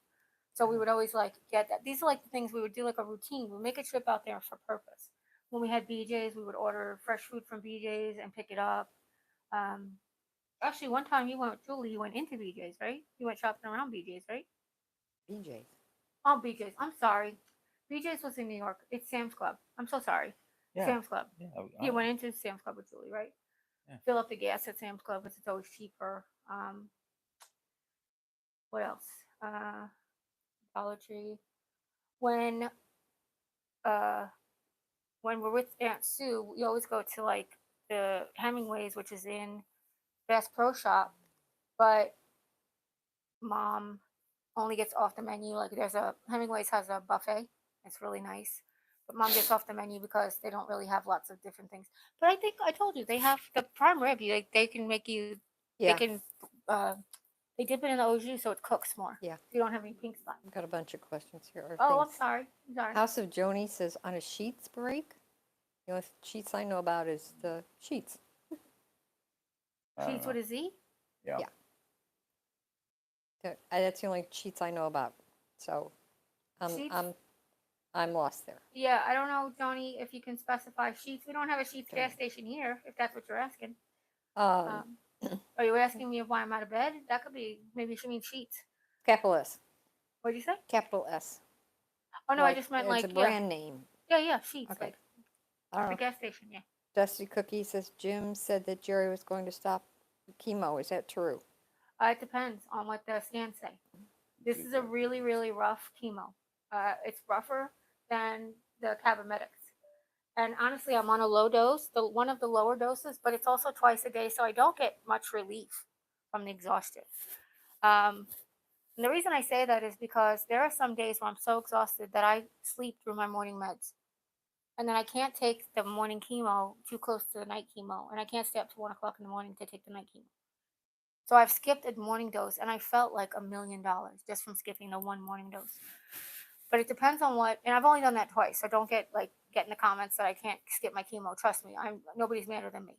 So we would always like get that. These are like the things we would do like a routine. We make a trip out there for purpose. When we had BJ's, we would order fresh food from BJ's and pick it up. Um, Actually, one time you went with Julie, you went into BJ's, right? You went shopping around BJ's, right? BJ's. Oh, BJ's. I'm sorry. BJ's was in New York. It's Sam's Club. I'm so sorry. Yeah. Sam's Club. Yeah. You went into Sam's Club with Julie, right? Yeah. Fill up the gas at Sam's Club because it's always cheaper. What else? Dollar Tree. When uh when we're with Aunt Sue, we always go to like the Hemingways, which is in Bass Pro Shop, but mom only gets off the menu. Like there's a Hemingways has a buffet. It's really nice. But mom gets off the menu because they don't really have lots of different things. But I think I told you they have the prime rib. You like they can make you Yeah. they can they dip it in the au jus so it cooks more. Yeah. You don't have any pink spots. I've got a bunch of questions here. Or Oh, I'm things. sorry. I'm sorry. House of Joni says on a sheets break. The only sheets I know about is the sheets. Sheets with a Z? Yeah. Yeah. That's the only sheets I know about. So, Sheets? I'm lost there. Yeah, I don't know, Johnny, if you can specify Sheets. We don't have a Sheets gas station here, if that's what you're asking. Are you asking me why I'm out of bed? That could be, maybe she means Sheets. Capital S. What did you say? Capital S. Oh, no, I just meant it's like, a brand name. yeah, Sheets. Okay. Like, I don't the know. gas station, yeah. Dusty Cookie says Jim said that Jerry was going to stop chemo. Is that true? It depends on what the scans say. This is a really, really rough chemo. It's rougher than the Cabometics. And honestly, I'm on a low dose, one of the lower doses, but it's also twice a day, so I don't get much relief from the exhaustion. And the reason I say that is because there are some days where I'm so exhausted that I sleep through my morning meds. And then I can't take the morning chemo too close to the night chemo, and I can't stay up to 1 o'clock in the morning to take the night chemo. So I've skipped a morning dose, and I felt like $1 million just from skipping the one morning dose. But it depends on what, and I've only done that twice, so don't get in the comments that I can't skip my chemo. Trust me, nobody's madder than me.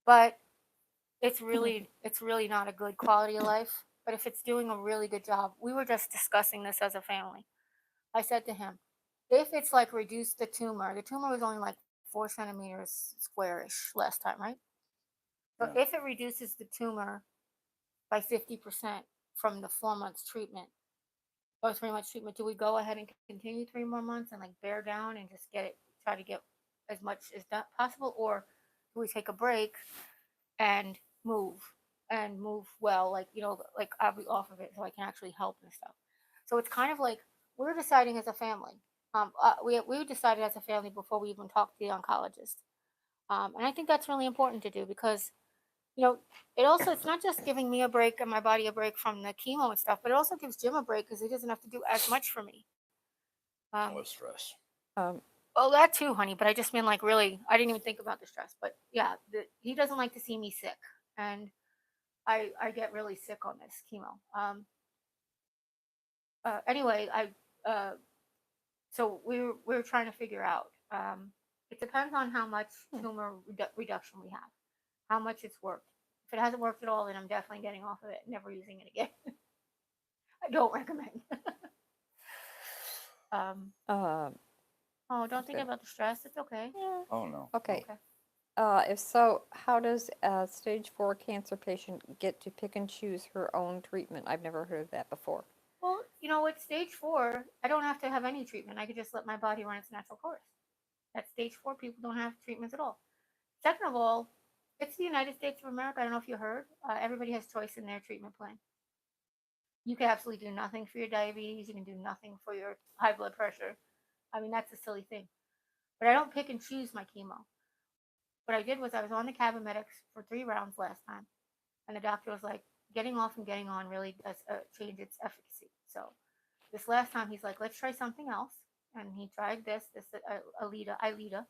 But it's really not a good quality of life. But if it's doing a really good job, we were just discussing this as a family. I said to him, if it's like reduced the tumor was only like 4 centimeters squarish last time, right? So if it reduces the tumor by 50% from the 4 months treatment or 3 months treatment, do we go ahead and continue 3 more months and like bear down and just try to get as much as that possible, or do we take a break and move well, like I'll be off of it so I can actually help and stuff. So it's kind of like we're deciding as a family. We decided as a family before we even talked to the oncologist, and I think that's really important to do because it's not just giving me a break and my body a break from the chemo and stuff, but it also gives Jim a break because he doesn't have to do as much for me. No stress. Oh, that too, honey. But I just mean like really, I didn't even think about the stress. But yeah, he doesn't like to see me sick, and I get really sick on this chemo. Anyway, so we were trying to figure out. It depends on how much tumor reduction we have, how much it's worked. If it hasn't worked at all, then I'm definitely getting off of it, never using it again. I don't recommend. Oh, don't think about the stress. It's okay. Yeah. Oh no. Okay. Okay. If so, how does a stage 4 cancer patient get to pick and choose her own treatment? I've never heard of that before. Well, with stage 4, I don't have to have any treatment. I could just let my body run its natural course. At stage 4, people don't have treatments at all. Second of all, It's the United States of America. I don't know if you heard. Everybody has choice in their treatment plan. You can absolutely do nothing for your diabetes. You can do nothing for your high blood pressure. I mean, that's a silly thing. But I don't pick and choose my chemo. What I did was I was on the Cabomedics for 3 rounds last time, and the doctor was like, getting off and getting on really does change its efficacy. So this last time, he's like, let's try something else, and he tried this Ileta,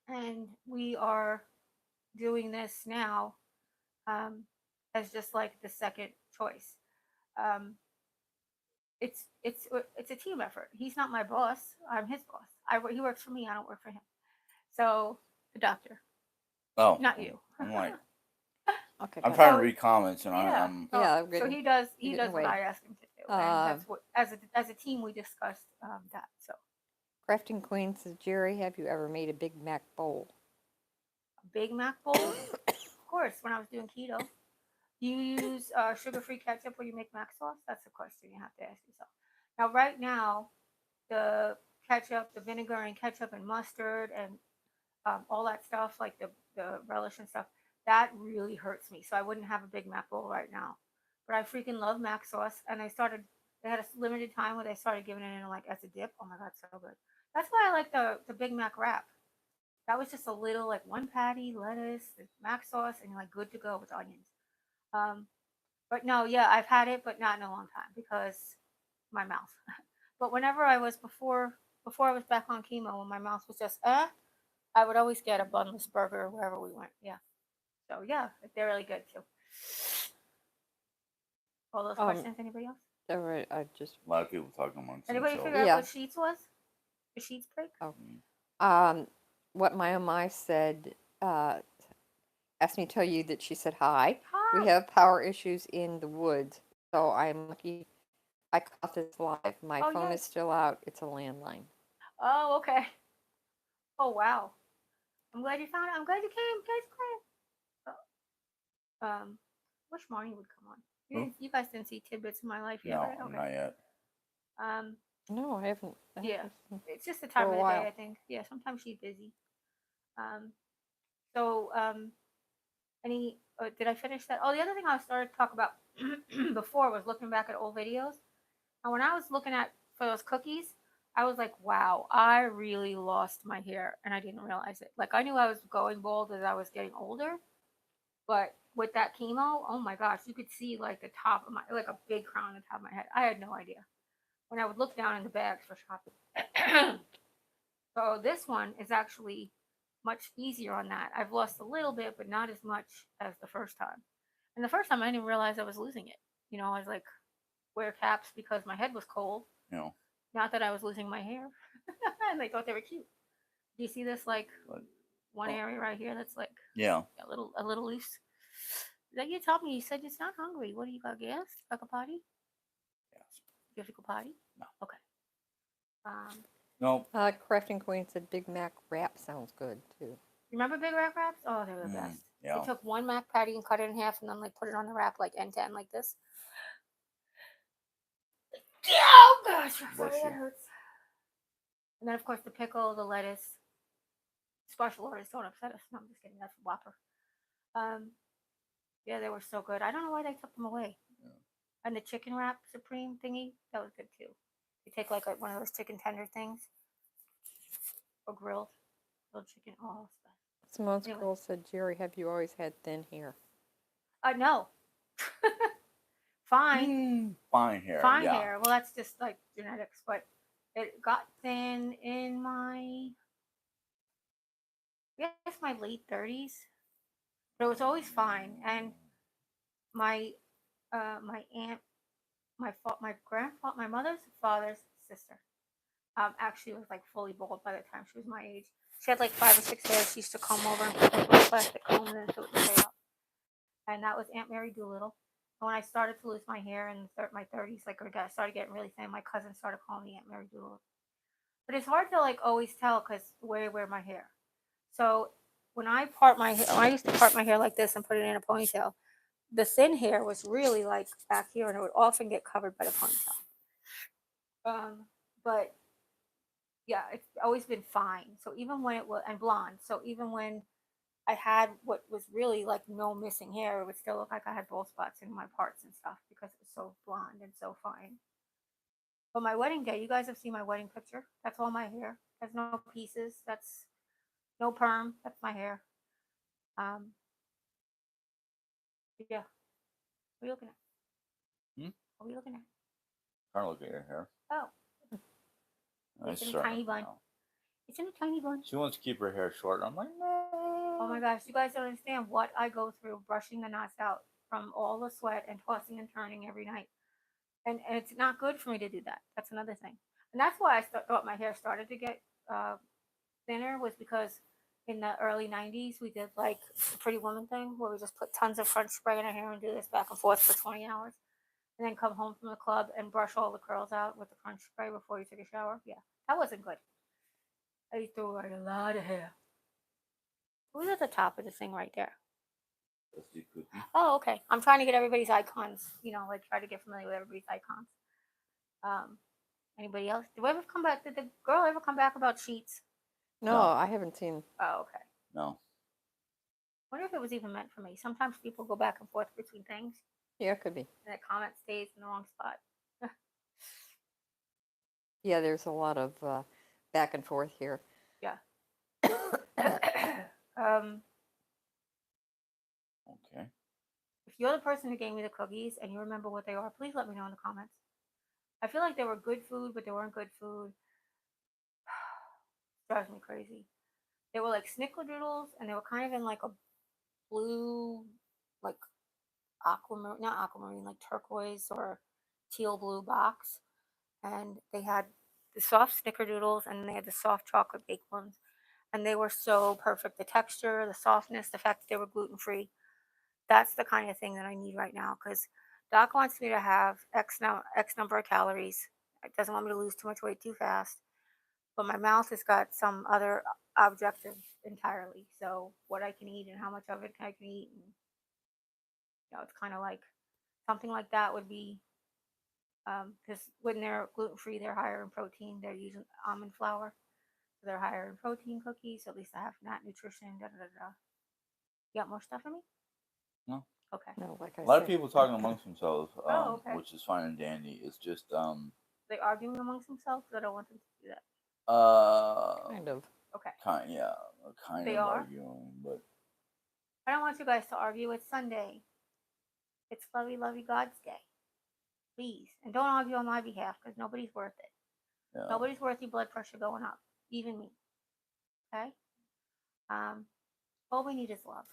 and we are doing this now um, as just like the second choice. Um, it's a team effort. He's not my boss. I'm his boss. He works for me. I don't work for him. So the doctor, Oh, not you. I'm like, Okay, I'm got trying So to read comments, and yeah. I'm Oh, Yeah, so getting he does getting what away. I ask him to do, and Uh, that's what as a team we discussed that. So Crafting Queen says, Jerry, have you ever made a Big Mac bowl? a Big Mac bowl, of course. When I was doing keto, do you use sugar-free ketchup when you make mac sauce? That's a question you have to ask yourself. Now, right now, the ketchup, the vinegar and ketchup and mustard and all that stuff, like the relish and stuff, that really hurts me. So I wouldn't have a Big Mac bowl right now. But I freaking love mac sauce, and they had a limited time where they started giving it in like as a dip. Oh my god, so good. That's why I like the Big Mac wrap. That was just a little like one patty, lettuce, the mac sauce, and you're like good to go with onions. Um, but no, yeah, I've had it, but not in a long time because my mouth. But whenever I was before I was back on chemo, when my mouth was just I would always get a bunless burger wherever we went. Yeah. So yeah, they're really good too. All those Um, questions. Anybody else? All right, I just a lot of people talking amongst Anybody themselves. figure out Yeah. what Sheets was? The Sheets break? oh, what my Omai said asked me to tell you that she said hi. Hi. We have power issues in the woods, so I'm lucky I caught this live. My Oh, phone yay. is still out. It's a landline. Oh, okay. Oh wow. I'm glad you found it. I'm glad you came. Guys, wish Marnie would come on. Who? You guys didn't see tidbits of my life yet, No, right? Okay. not yet. No, I haven't. Yeah. haven't It's just the for time a of the while. day, I think. Yeah, sometimes she's busy. So any did I finish that? Oh, the other thing I started to talk about before was looking back at old videos. And when I was looking at for those cookies, I was like, wow, I really lost my hair and I didn't realize it. Like I knew I was going bald as I was getting older, but with that chemo, oh my gosh, you could see like the top of my like a big crown on the top of my head. I had no idea. When I would look down in the bags for shopping. So this one is actually much easier on that. I've lost a little bit, but not as much as the first time. And the first time I didn't even realize I was losing it. You know, I was like, wear caps because my head was cold. You know, Not that I was losing my hair. And they thought they were cute. Do you see this like but, one area right here that's like yeah. a little loose? That you told me you said you sound hungry. What do you got gas? Like a potty? Yes. You have to go potty? No. Okay. No. Crafting Queen said Big Mac wrap sounds good too. Remember Big Mac wraps? Oh, they were the best. Yeah. They took one Mac patty and cut it in half and then like put it on the wrap like end to end like this. Oh gosh, sorry, that hurts. And then of course the pickle, the lettuce. Special orders don't upset us. No, I'm just kidding. That's Whopper. Yeah, they were so good. I don't know why they took them away. Yeah. And the chicken wrap supreme thingy, that was good too. You take like one of those chicken tender things or grilled chicken. Oh, Simone's anyway. girl said, Jerry, have you always had thin hair? No. Fine. Fine hair. Fine yeah. hair. Well, that's just like genetics, but it got thin in my, I guess my late 30s. But it was always fine. And my my aunt, my mother's father's sister, actually was like fully bald by the time she was my age. She had like 5 or 6 hairs. She used to comb over and put like a plastic comb in so it would stay up. And that was Aunt Mary Doolittle. And when I started to lose my hair in my 30s, like I started getting really thin, my cousin started calling me Aunt Mary Doolittle. But it's hard to like always tell because where I wear my hair. So when I part my hair, I used to part my hair like this and put it in a ponytail. The thin hair was really like back here, and it would often get covered by the ponytail. But yeah, it's always been fine. So even when it was and blonde. So even when I had what was really like no missing hair. It would still look like I had bald spots in my parts and stuff because it was so blonde and so fine. But my wedding day, you guys have seen my wedding picture. That's all my hair. There's no pieces. That's no perm. That's my hair. Um, yeah. What are you looking at? Hmm? What are you looking at? Trying to look at your hair. Oh, Nice it's in a tiny bun. now. It's in a tiny bun. She wants to keep her hair short. I'm like, no. Oh my gosh, you guys don't understand what I go through brushing the knots out from all the sweat and tossing and turning every night. And it's not good for me to do that. That's another thing. And that's why thought my hair started to get uh, thinner was because in the early 90s we did like the Pretty Woman thing where we just put tons of French spray in our hair and do this back and forth for 20 hours and then come home from the club and brush all the curls out with the French spray before you took a shower. Yeah, that wasn't good. I threw away a lot of hair. Who's at the top of the thing right there? Dusty Cookie. Oh, okay. I'm trying to get everybody's icons, like try to get familiar with everybody's icons. Anybody else? Did we ever come back? Did the girl ever come back about sheets? No, No. I haven't seen. Oh, okay. No. Wonder if it was even meant for me. Sometimes people go back and forth between things, Yeah, it could be. and the comment stays in the wrong spot. Yeah, there's a lot of back and forth here. Yeah. Okay. If you're the person who gave me the cookies and you remember what they are, please let me know in the comments. I feel like they were good food, but they weren't good food. Drives me crazy. They were like snickerdoodles, and they were kind of in like a blue, like aquamarine, not aquamarine, like turquoise or teal blue box. And they had the soft snickerdoodles and they had the soft chocolate baked ones. And they were so perfect. The texture, the softness, the fact that they were gluten free. That's the kind of thing that I need right now because Doc wants me to have X number of calories. It doesn't want me to lose too much weight too fast. But my mouth has got some other objective entirely. So what I can eat and how much of it I can eat. And, it's kind of like something like that would be because when they're gluten free, they're higher in protein. They're using almond flour, so they're higher in protein cookies. So at least I have nut nutrition. Da da da da. You got more stuff for me? No. Okay. No, like I A lot of said. people talking amongst themselves, Oh, okay. which is fine and dandy. It's just They arguing amongst themselves. I don't want them to do that. Kind of. Okay. Kind They of are? arguing, but I don't want you guys to argue. It's Sunday. It's lovey God's day. Please, and don't argue on my behalf because nobody's worth it. yeah. Nobody's worth your blood pressure going up, even me. Okay. All we need is love.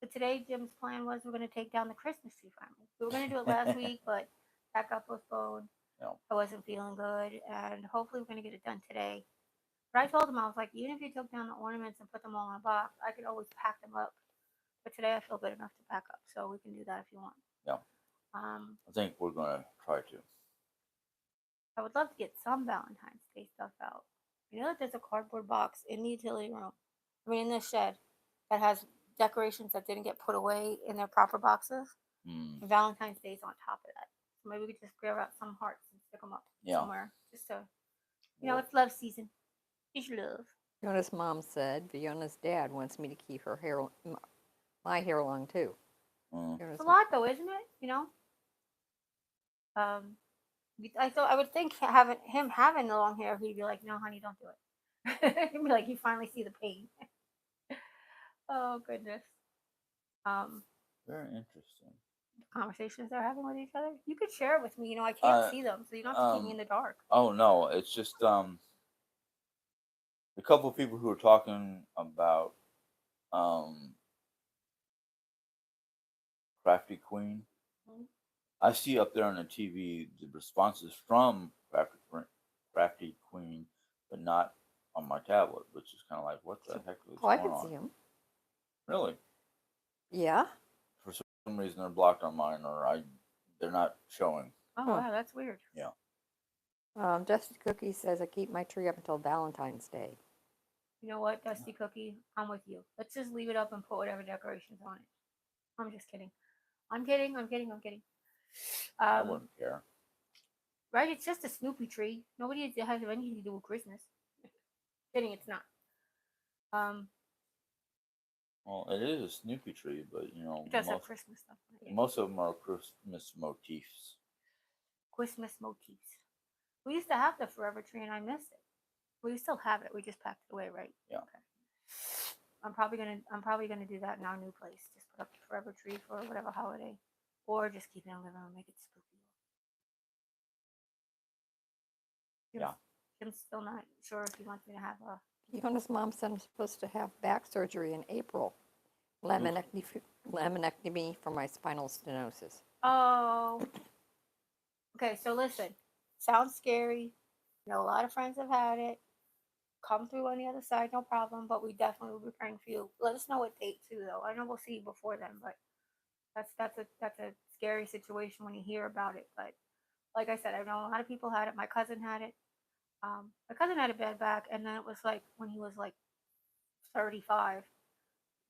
So today, Jim's plan was we're going to take down the Christmas tree finally. We were going to do it last week, but that got postponed. Yeah. I wasn't feeling good, and hopefully we're going to get it done today. But I told him, I was like, even if you took down the ornaments and put them all in a box, I could always pack them up. But today I feel good enough to pack up, so we can do that if you want. Yeah. I think we're gonna try to. I would love to get some Valentine's Day stuff out. You know that there's a cardboard box in the utility room, in the shed, that has decorations that didn't get put away in their proper boxes. Mm. Valentine's Day is on top of that. So maybe we could just grab out some hearts and stick them up somewhere. Just to, it's love season. It's love. Fiona's mom said Fiona's dad wants me to keep her hair, my hair long too. It's a lot though, isn't it? I would think him having the long hair, he'd be like, "No, honey, don't do it." He'd be like, "You finally see the pain." Oh goodness. Very interesting. Conversations they're having with each other. You could share it with me. I can't see them, so you don't have to keep me in the dark. Oh no, it's just a couple of people who are talking about Crafty Queen. Mhm. I see up there on the TV the responses from Crafty Queen, but not on my tablet, which is kind of like, what the heck is I going can on? see them. Really? Yeah. For some reason, they're blocked on mine, or they're not showing. Oh wow, that's weird. Yeah. Dusty Cookie says I keep my tree up until Valentine's Day. You know what, Dusty Cookie? I'm with you. Let's just leave it up and put whatever decorations on it. I'm just kidding. I'm kidding. I wouldn't care. Right? It's just a Snoopy tree. Nobody has anything to do with Christmas. Kidding, it's not. Well, it is a Snoopy tree, but you know, It does have Christmas stuff on it. Yeah. most of them are Christmas motifs. Christmas motifs. We used to have the forever tree, and I miss it. We still have it. We just packed it away, right? Yeah. Okay. I'm probably gonna do that in our new place. Just put up the forever tree for whatever holiday, or just keep it in the living room, make it spooky. Yeah. Jim's still not sure if he wants me to have a. Fiona's mom said I'm supposed to have back surgery in April. Laminectomy for my spinal stenosis. Oh. Okay, so listen. Sounds scary. You know, a lot of friends have had it. Come through on the other side, no problem. But we definitely will be praying for you. Let us know what date too, though. I know we'll see you before then, but that's a scary situation when you hear about it. But like I said, I know a lot of people had it. My cousin had it. My cousin had a bad back, and then it was like when he was like 35.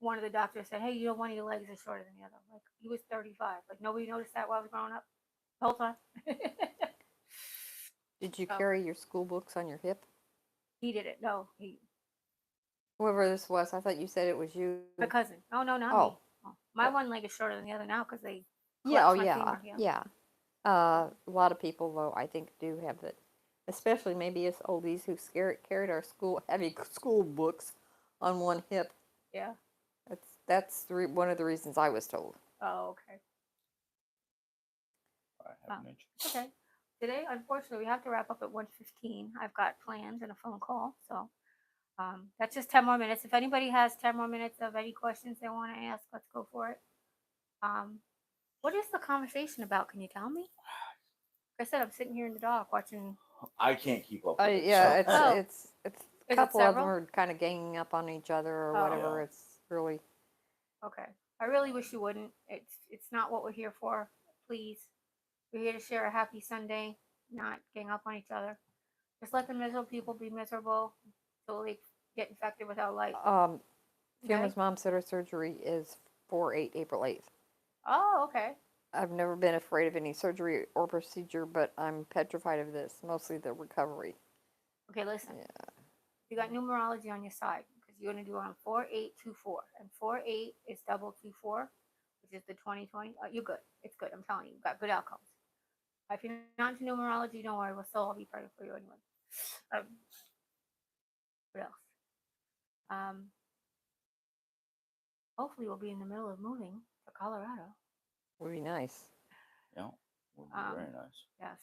One of the doctors said, "Hey, you know, one of your legs is shorter than the other." Like he was 35. Like nobody noticed that while I was growing up. The whole time. Did you Oh. carry your school books on your hip? He did it. No, Whoever this was, I thought you said it was you. my cousin. Oh no, not me. Oh, my one leg is shorter than the other now because they. Yeah, oh my yeah, femur, yeah. A lot of people, though, I think do have that, especially maybe us oldies who carried our heavy school books on one hip. Yeah. That's one of the reasons I was told. Oh, okay. I have nature. Okay. Today, unfortunately, we have to wrap up at 1:15. I've got plans and a phone call, so that's just 10 more minutes. If anybody has 10 more minutes of any questions they want to ask, let's go for it. What is the conversation about? Can you tell me? Like I said, I'm sitting here in the dark watching. I can't keep up with it. Yeah, so- it's Is a it couple of them several? are kind of ganging up on each other or Oh. whatever. Yeah. It's really Okay. I really wish you wouldn't. It's not what we're here for. Please. We're here to share a happy Sunday, not gang up on each other. Just let the miserable people be miserable until they get infected with our light. Fiona's mom said her surgery is April 8th. Oh, okay. I've never been afraid of any surgery or procedure, but I'm petrified of this, mostly the recovery. Okay, listen. Yeah. You got numerology on your side because you're going to do it on 4824. And 48 is double 24, which is the 2020. You're good. It's good. I'm telling you, you've got good outcomes. If you're not into numerology, don't worry. We'll still all be praying for you anyway. What else? Hopefully, we'll be in the middle of moving to Colorado. Would be nice. Yeah, would be very nice. Yes.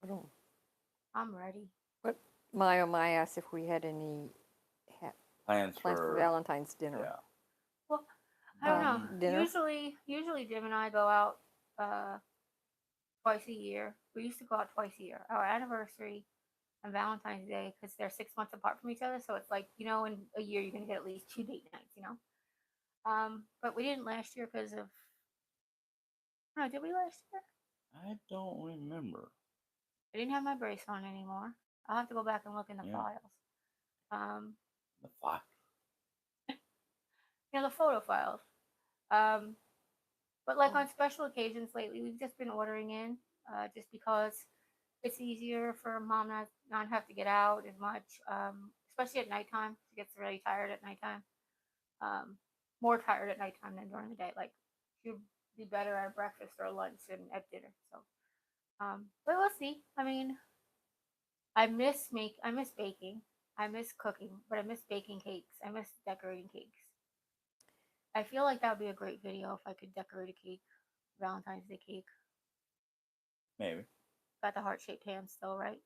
I don't. I'm ready. But my asked if we had any Plans plans for Valentine's dinner. Yeah. Well, I don't know. Dinner? Usually Jim and I go out twice a year. We used to go out twice a year. Our anniversary and Valentine's Day, because they're 6 months apart from each other. So it's like, you know, in a year you're gonna get at least 2 date nights, you know. But we didn't last year because of. No, did we last year? I don't remember. I didn't have my brace on anymore. I'll have to go back and look in the files. The file. You know, the photo files. But like on special occasions lately, we've just been ordering in, just because it's easier for mom not have to get out as much, especially at nighttime. She gets really tired at nighttime. More tired at nighttime than during the day. Like she'd be better at breakfast or lunch and at dinner. So, but we'll see. I mean, I miss baking. I miss cooking, but I miss baking cakes. I miss decorating cakes. I feel like that would be a great video if I could decorate a cake, Valentine's Day cake. Maybe. Got the heart-shaped hands still, right?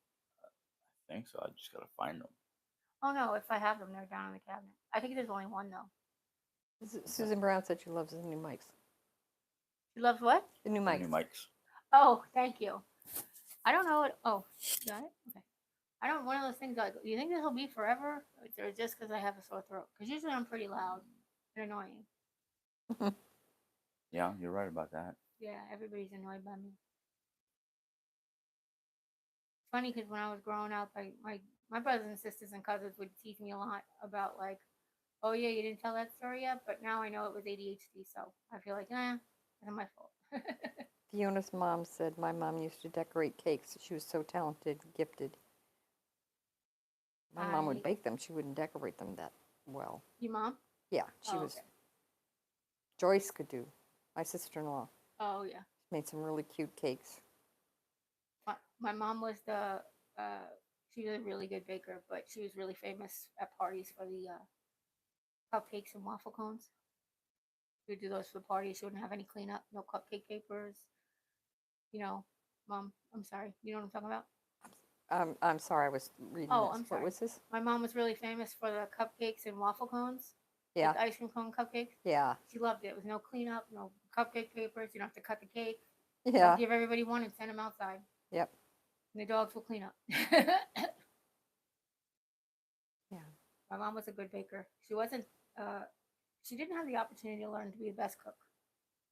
I think so. I just gotta find them. Oh no, if I have them, they're down in the cabinet. I think there's only one though. Susan Brown said she loves the new mics. She loves what? The new The mics. new mics. Oh, thank you. I don't know what. Oh, you got it? Okay. I don't. One of those things like, do you think this will be forever, or just because I have a sore throat? Because usually I'm pretty loud and annoying. Yeah, you're right about that. Yeah, everybody's annoyed by me. It's funny because when I was growing up, my brothers and sisters and cousins would tease me a lot about like, oh yeah, you didn't tell that story yet, but now I know it was ADHD, so I feel like, it's my fault. Fiona's mom said my mom used to decorate cakes. She was so talented, gifted. My mom would bake them. She wouldn't decorate them that well. Your mom? Yeah, she Oh, was okay. Joyce could do. My sister-in-law Oh yeah. made some really cute cakes. My mom was she was a really good baker, but she was really famous at parties for the cupcakes and waffle cones. She would do those for the party. She wouldn't have any cleanup, no cupcake papers. You know, Mom, I'm sorry. You know what I'm talking about? I'm sorry, I was reading Oh, this. I'm What sorry. was this? My mom was really famous for the cupcakes and waffle cones, Yeah, like the ice cream cone cupcakes. yeah, She loved it. It was no cleanup, no cupcake papers. You don't have to cut the cake. yeah, Give everybody one and send them outside. yep, And the dogs will clean up. yeah. My mom was a good baker. She wasn't. She didn't have the opportunity to learn to be the best cook.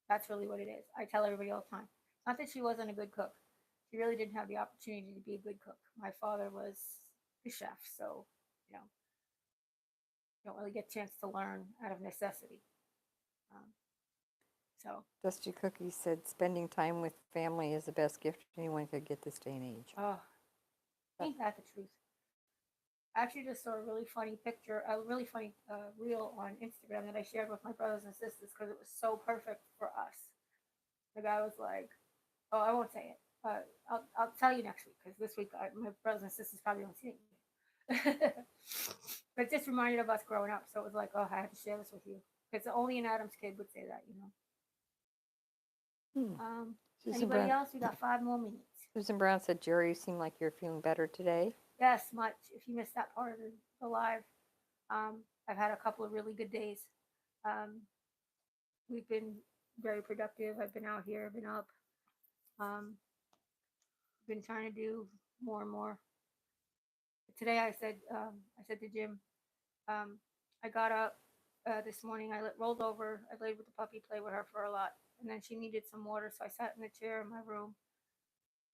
That's really what it is. I tell everybody all the time. Not that she wasn't a good cook. She really didn't have the opportunity to be a good cook. My father was the chef, so you know, you don't really get a chance to learn out of necessity. Um, so, Dusty Cookie said spending time with family is the best gift anyone could get this day and age. oh, ain't that the truth? I actually just saw a really funny picture, a really funny reel on Instagram that I shared with my brothers and sisters because it was so perfect for us. The guy was like, "Oh, I won't say it. I'll tell you next week because this week my brothers and sisters probably don't see it." But it just reminded of us growing up, so it was like, "Oh, I had to share this with you." Because only an Adams kid would say that, you know. Susan Anybody Brown. else? We got 5 more minutes. Susan Brown said, Jerry, you seem like you're feeling better today. Yes, much. If you missed that part of the live, I've had a couple of really good days. Um, we've been very productive. I've been out here, been up, um, been trying to do more and more. Today I said to Jim, I got up this morning. rolled over. I laid with the puppy, played with her for a lot, and then she needed some water, so I sat in the chair in my room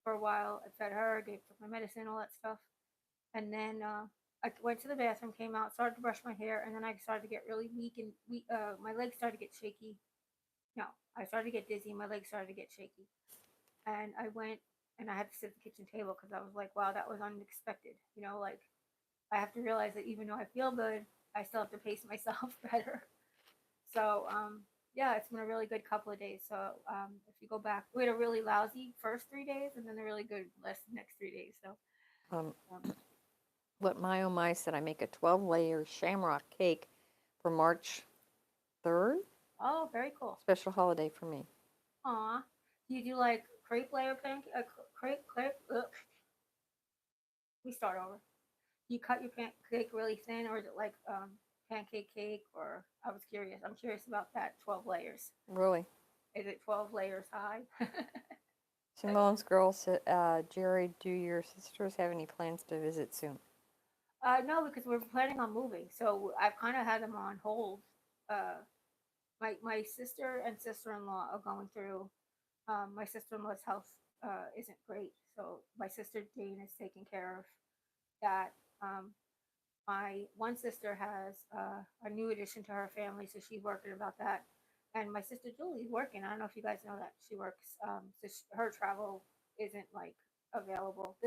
for a while. I fed her, took my medicine, all that stuff, and then I went to the bathroom, came out, started to brush my hair, and then I started to get really weak and weak. My legs started to get shaky. No, I started to get dizzy. My legs started to get shaky, and I went and I had to sit at the kitchen table because I was like, wow, that was unexpected. You know, like I have to realize that even though I feel good, I still have to pace myself better. So yeah, it's been a really good couple of days. So if you go back, we had a really lousy first 3 days, and then a really good next 3 days. So What my oh my said, I make a 12-layer shamrock cake for March 3rd. oh, very cool. Special holiday for me. Aw, do you do like crepe layer pancake? Crepe. We start over. You cut your pancake really thin, or is it like pancake cake? Or I was curious. I'm curious about that. 12 layers. Really. Is it 12 layers high? Simone's girl said, Jerry, do your sisters have any plans to visit soon? No, because we're planning on moving, so I've kind of had them on hold. My sister and sister-in-law are going through. My sister-in-law's health isn't great, so my sister Jane is taking care of that. My one sister has a new addition to her family, so she's working about that. And my sister Julie's working. I don't know if you guys know that she works. So her travel isn't like available.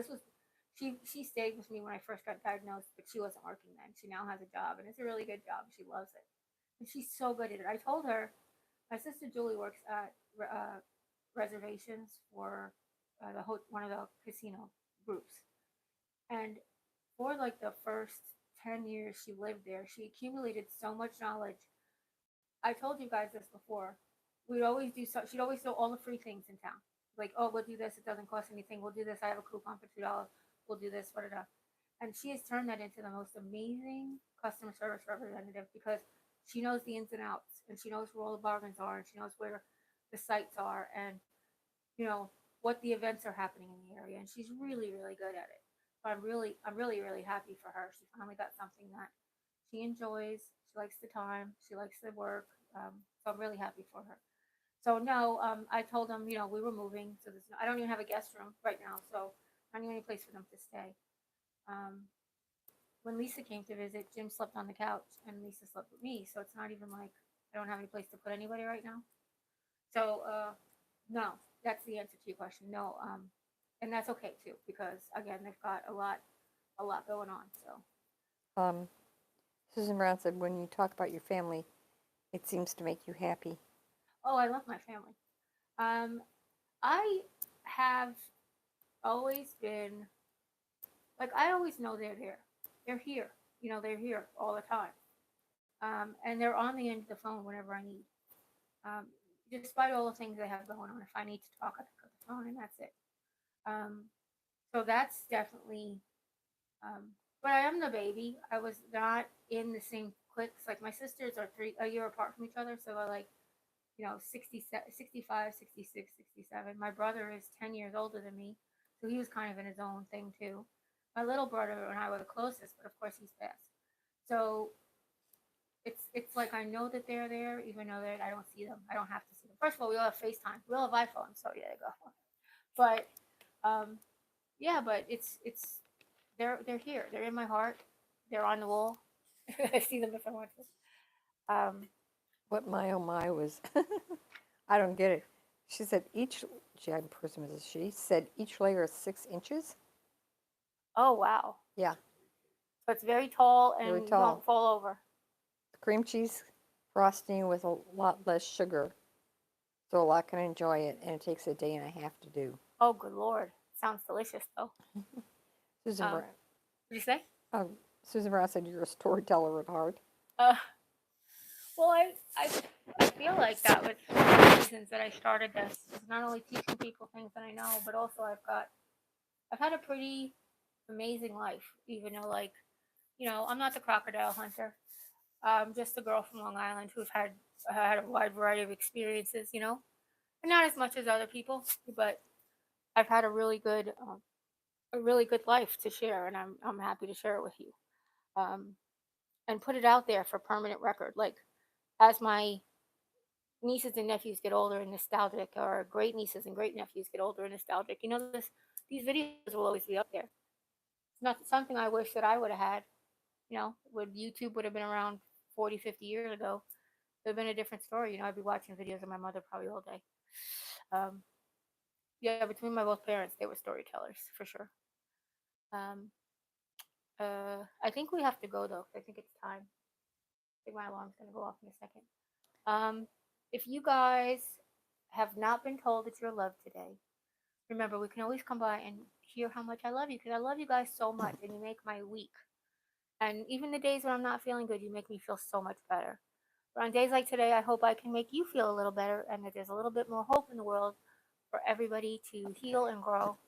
She stayed with me when I first got diagnosed, but she wasn't working then. She now has a job, and it's a really good job. She loves it, and she's so good at it. I told her my sister Julie works at reservations for one of the casino groups, and for like the first 10 years she lived there, she accumulated so much knowledge. I told you guys this before. She'd always do all the free things in town. Like, oh, we'll do this. It doesn't cost anything. We'll do this. I have a coupon for $2. We'll do this. Da. And she has turned that into the most amazing customer service representative because she knows the ins and outs and she knows where all the bargains are and she knows where the sites are and, you know, what the events are happening in the area. And she's really, really good at it. So I'm really, really happy for her. She finally got something that she enjoys. She likes the time. She likes the work. So I'm really happy for her. So no, I told them, you know, we were moving, so I don't even have a guest room right now, so I don't even have any place for them to stay. When Lisa came to visit, Jim slept on the couch, and Lisa slept with me, so it's not even like I don't have any place to put anybody right now. So no, that's the answer to your question. No, and that's okay too, because again, they've got a lot going on. So Susan Brown said, when you talk about your family, it seems to make you happy. Oh, I love my family. I have always been like I always know they're there. They're here. They're here all the time. And they're on the end of the phone whenever I need. Um, Despite all the things I have going on, if I need to talk, I pick up the phone and that's it. Um, so that's definitely. But I am the baby. I was not in the same cliques. Like my sisters are a year apart from each other, so I like 60, 65, 66, 67. My brother is 10 years older than me, so he was kind of in his own thing too. My little brother and I were the closest, but of course he's passed. So it's like I know that they're there, even though that I don't see them. I don't have to see them. First of all, we all have FaceTime. We all have iPhones, so yeah, there you go. But um, yeah, but it's they're here. They're in my heart. They're on the wall. I see them if I want to. What my oh my was, I don't get it. She said I'm presuming it's she, said each layer is 6 inches. Oh wow! Yeah, So it's very tall very and tall. won't fall over. Cream cheese frosting with a lot less sugar, so a lot can enjoy it, and it takes a day and a half to do. Oh good lord! Sounds delicious though. Susan Brown. What did you say? Susan Brown said you're a storyteller at heart. Uh, well, I feel like that was one of the reasons that I started this. Is not only teaching people things that I know, but also I've had a pretty amazing life. Even though I'm not the crocodile hunter. I'm just a girl from Long Island who's had a wide variety of experiences. And not as much as other people, but I've had a really good life to share, and I'm happy to share it with you. Um, and put it out there for permanent record. Like as my nieces and nephews get older and nostalgic, or great nieces and great nephews get older and nostalgic, these videos will always be up there. It's not something I wish that I would have had. Would YouTube would have been around 40, 50 years ago, it would have been a different story. I'd be watching videos of my mother probably all day. Um, yeah, between my both parents, they were storytellers for sure. Um, I think we have to go though. I think it's time. I think my alarm's gonna go off in a second. If you guys have not been told that you're loved today, remember we can always come by and hear how much I love you because I love you guys so much and you make my week. And even the days when I'm not feeling good, you make me feel so much better. But on days like today, I hope I can make you feel a little better and that there's a little bit more hope in the world for everybody to heal and grow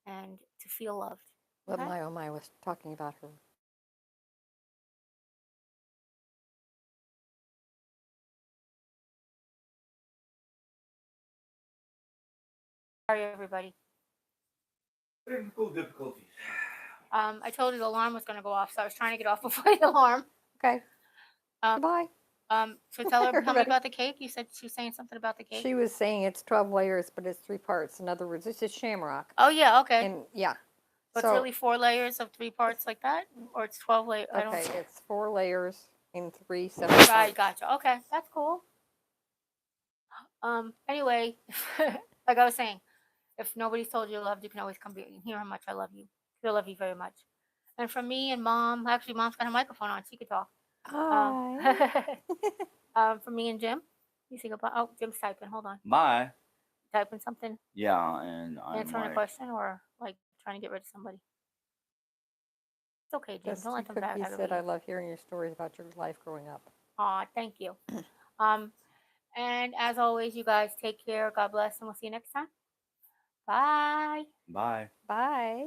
and to feel loved. What Okay? my oh my was talking about her. Sorry, everybody. Technical difficulties. I told you the alarm was going to go off, so I was trying to get off before the alarm. Okay. Um, Goodbye. So tell me Everybody. about the cake. You said she was saying something about the cake. She was saying it's 12 layers, but it's 3 parts. In other words, this is shamrock. Oh yeah, okay. And yeah. So it's really 4 layers of 3 parts like that, or it's 12 layers. Okay, it's 4 layers in 3 separate Right, parts. gotcha. Okay, that's cool. Anyway, like I was saying, if nobody's told you loved, you can always come and hear how much I love you. I love you very much. And from me and Mom, actually, Mom's got a microphone on. She could talk. Hi. From me and Jim. You think about? Oh, Jim's typing. Hold on. Bye. Typing something. Yeah, and I'm Answering a question or like trying to get rid of somebody. It's okay, Jim. Don't let them Cookie aggravate said, I you. love hearing your stories about your life growing up. Aw, thank you. And as always, you guys take care. God bless, and we'll see you next time. Bye. Bye. Bye.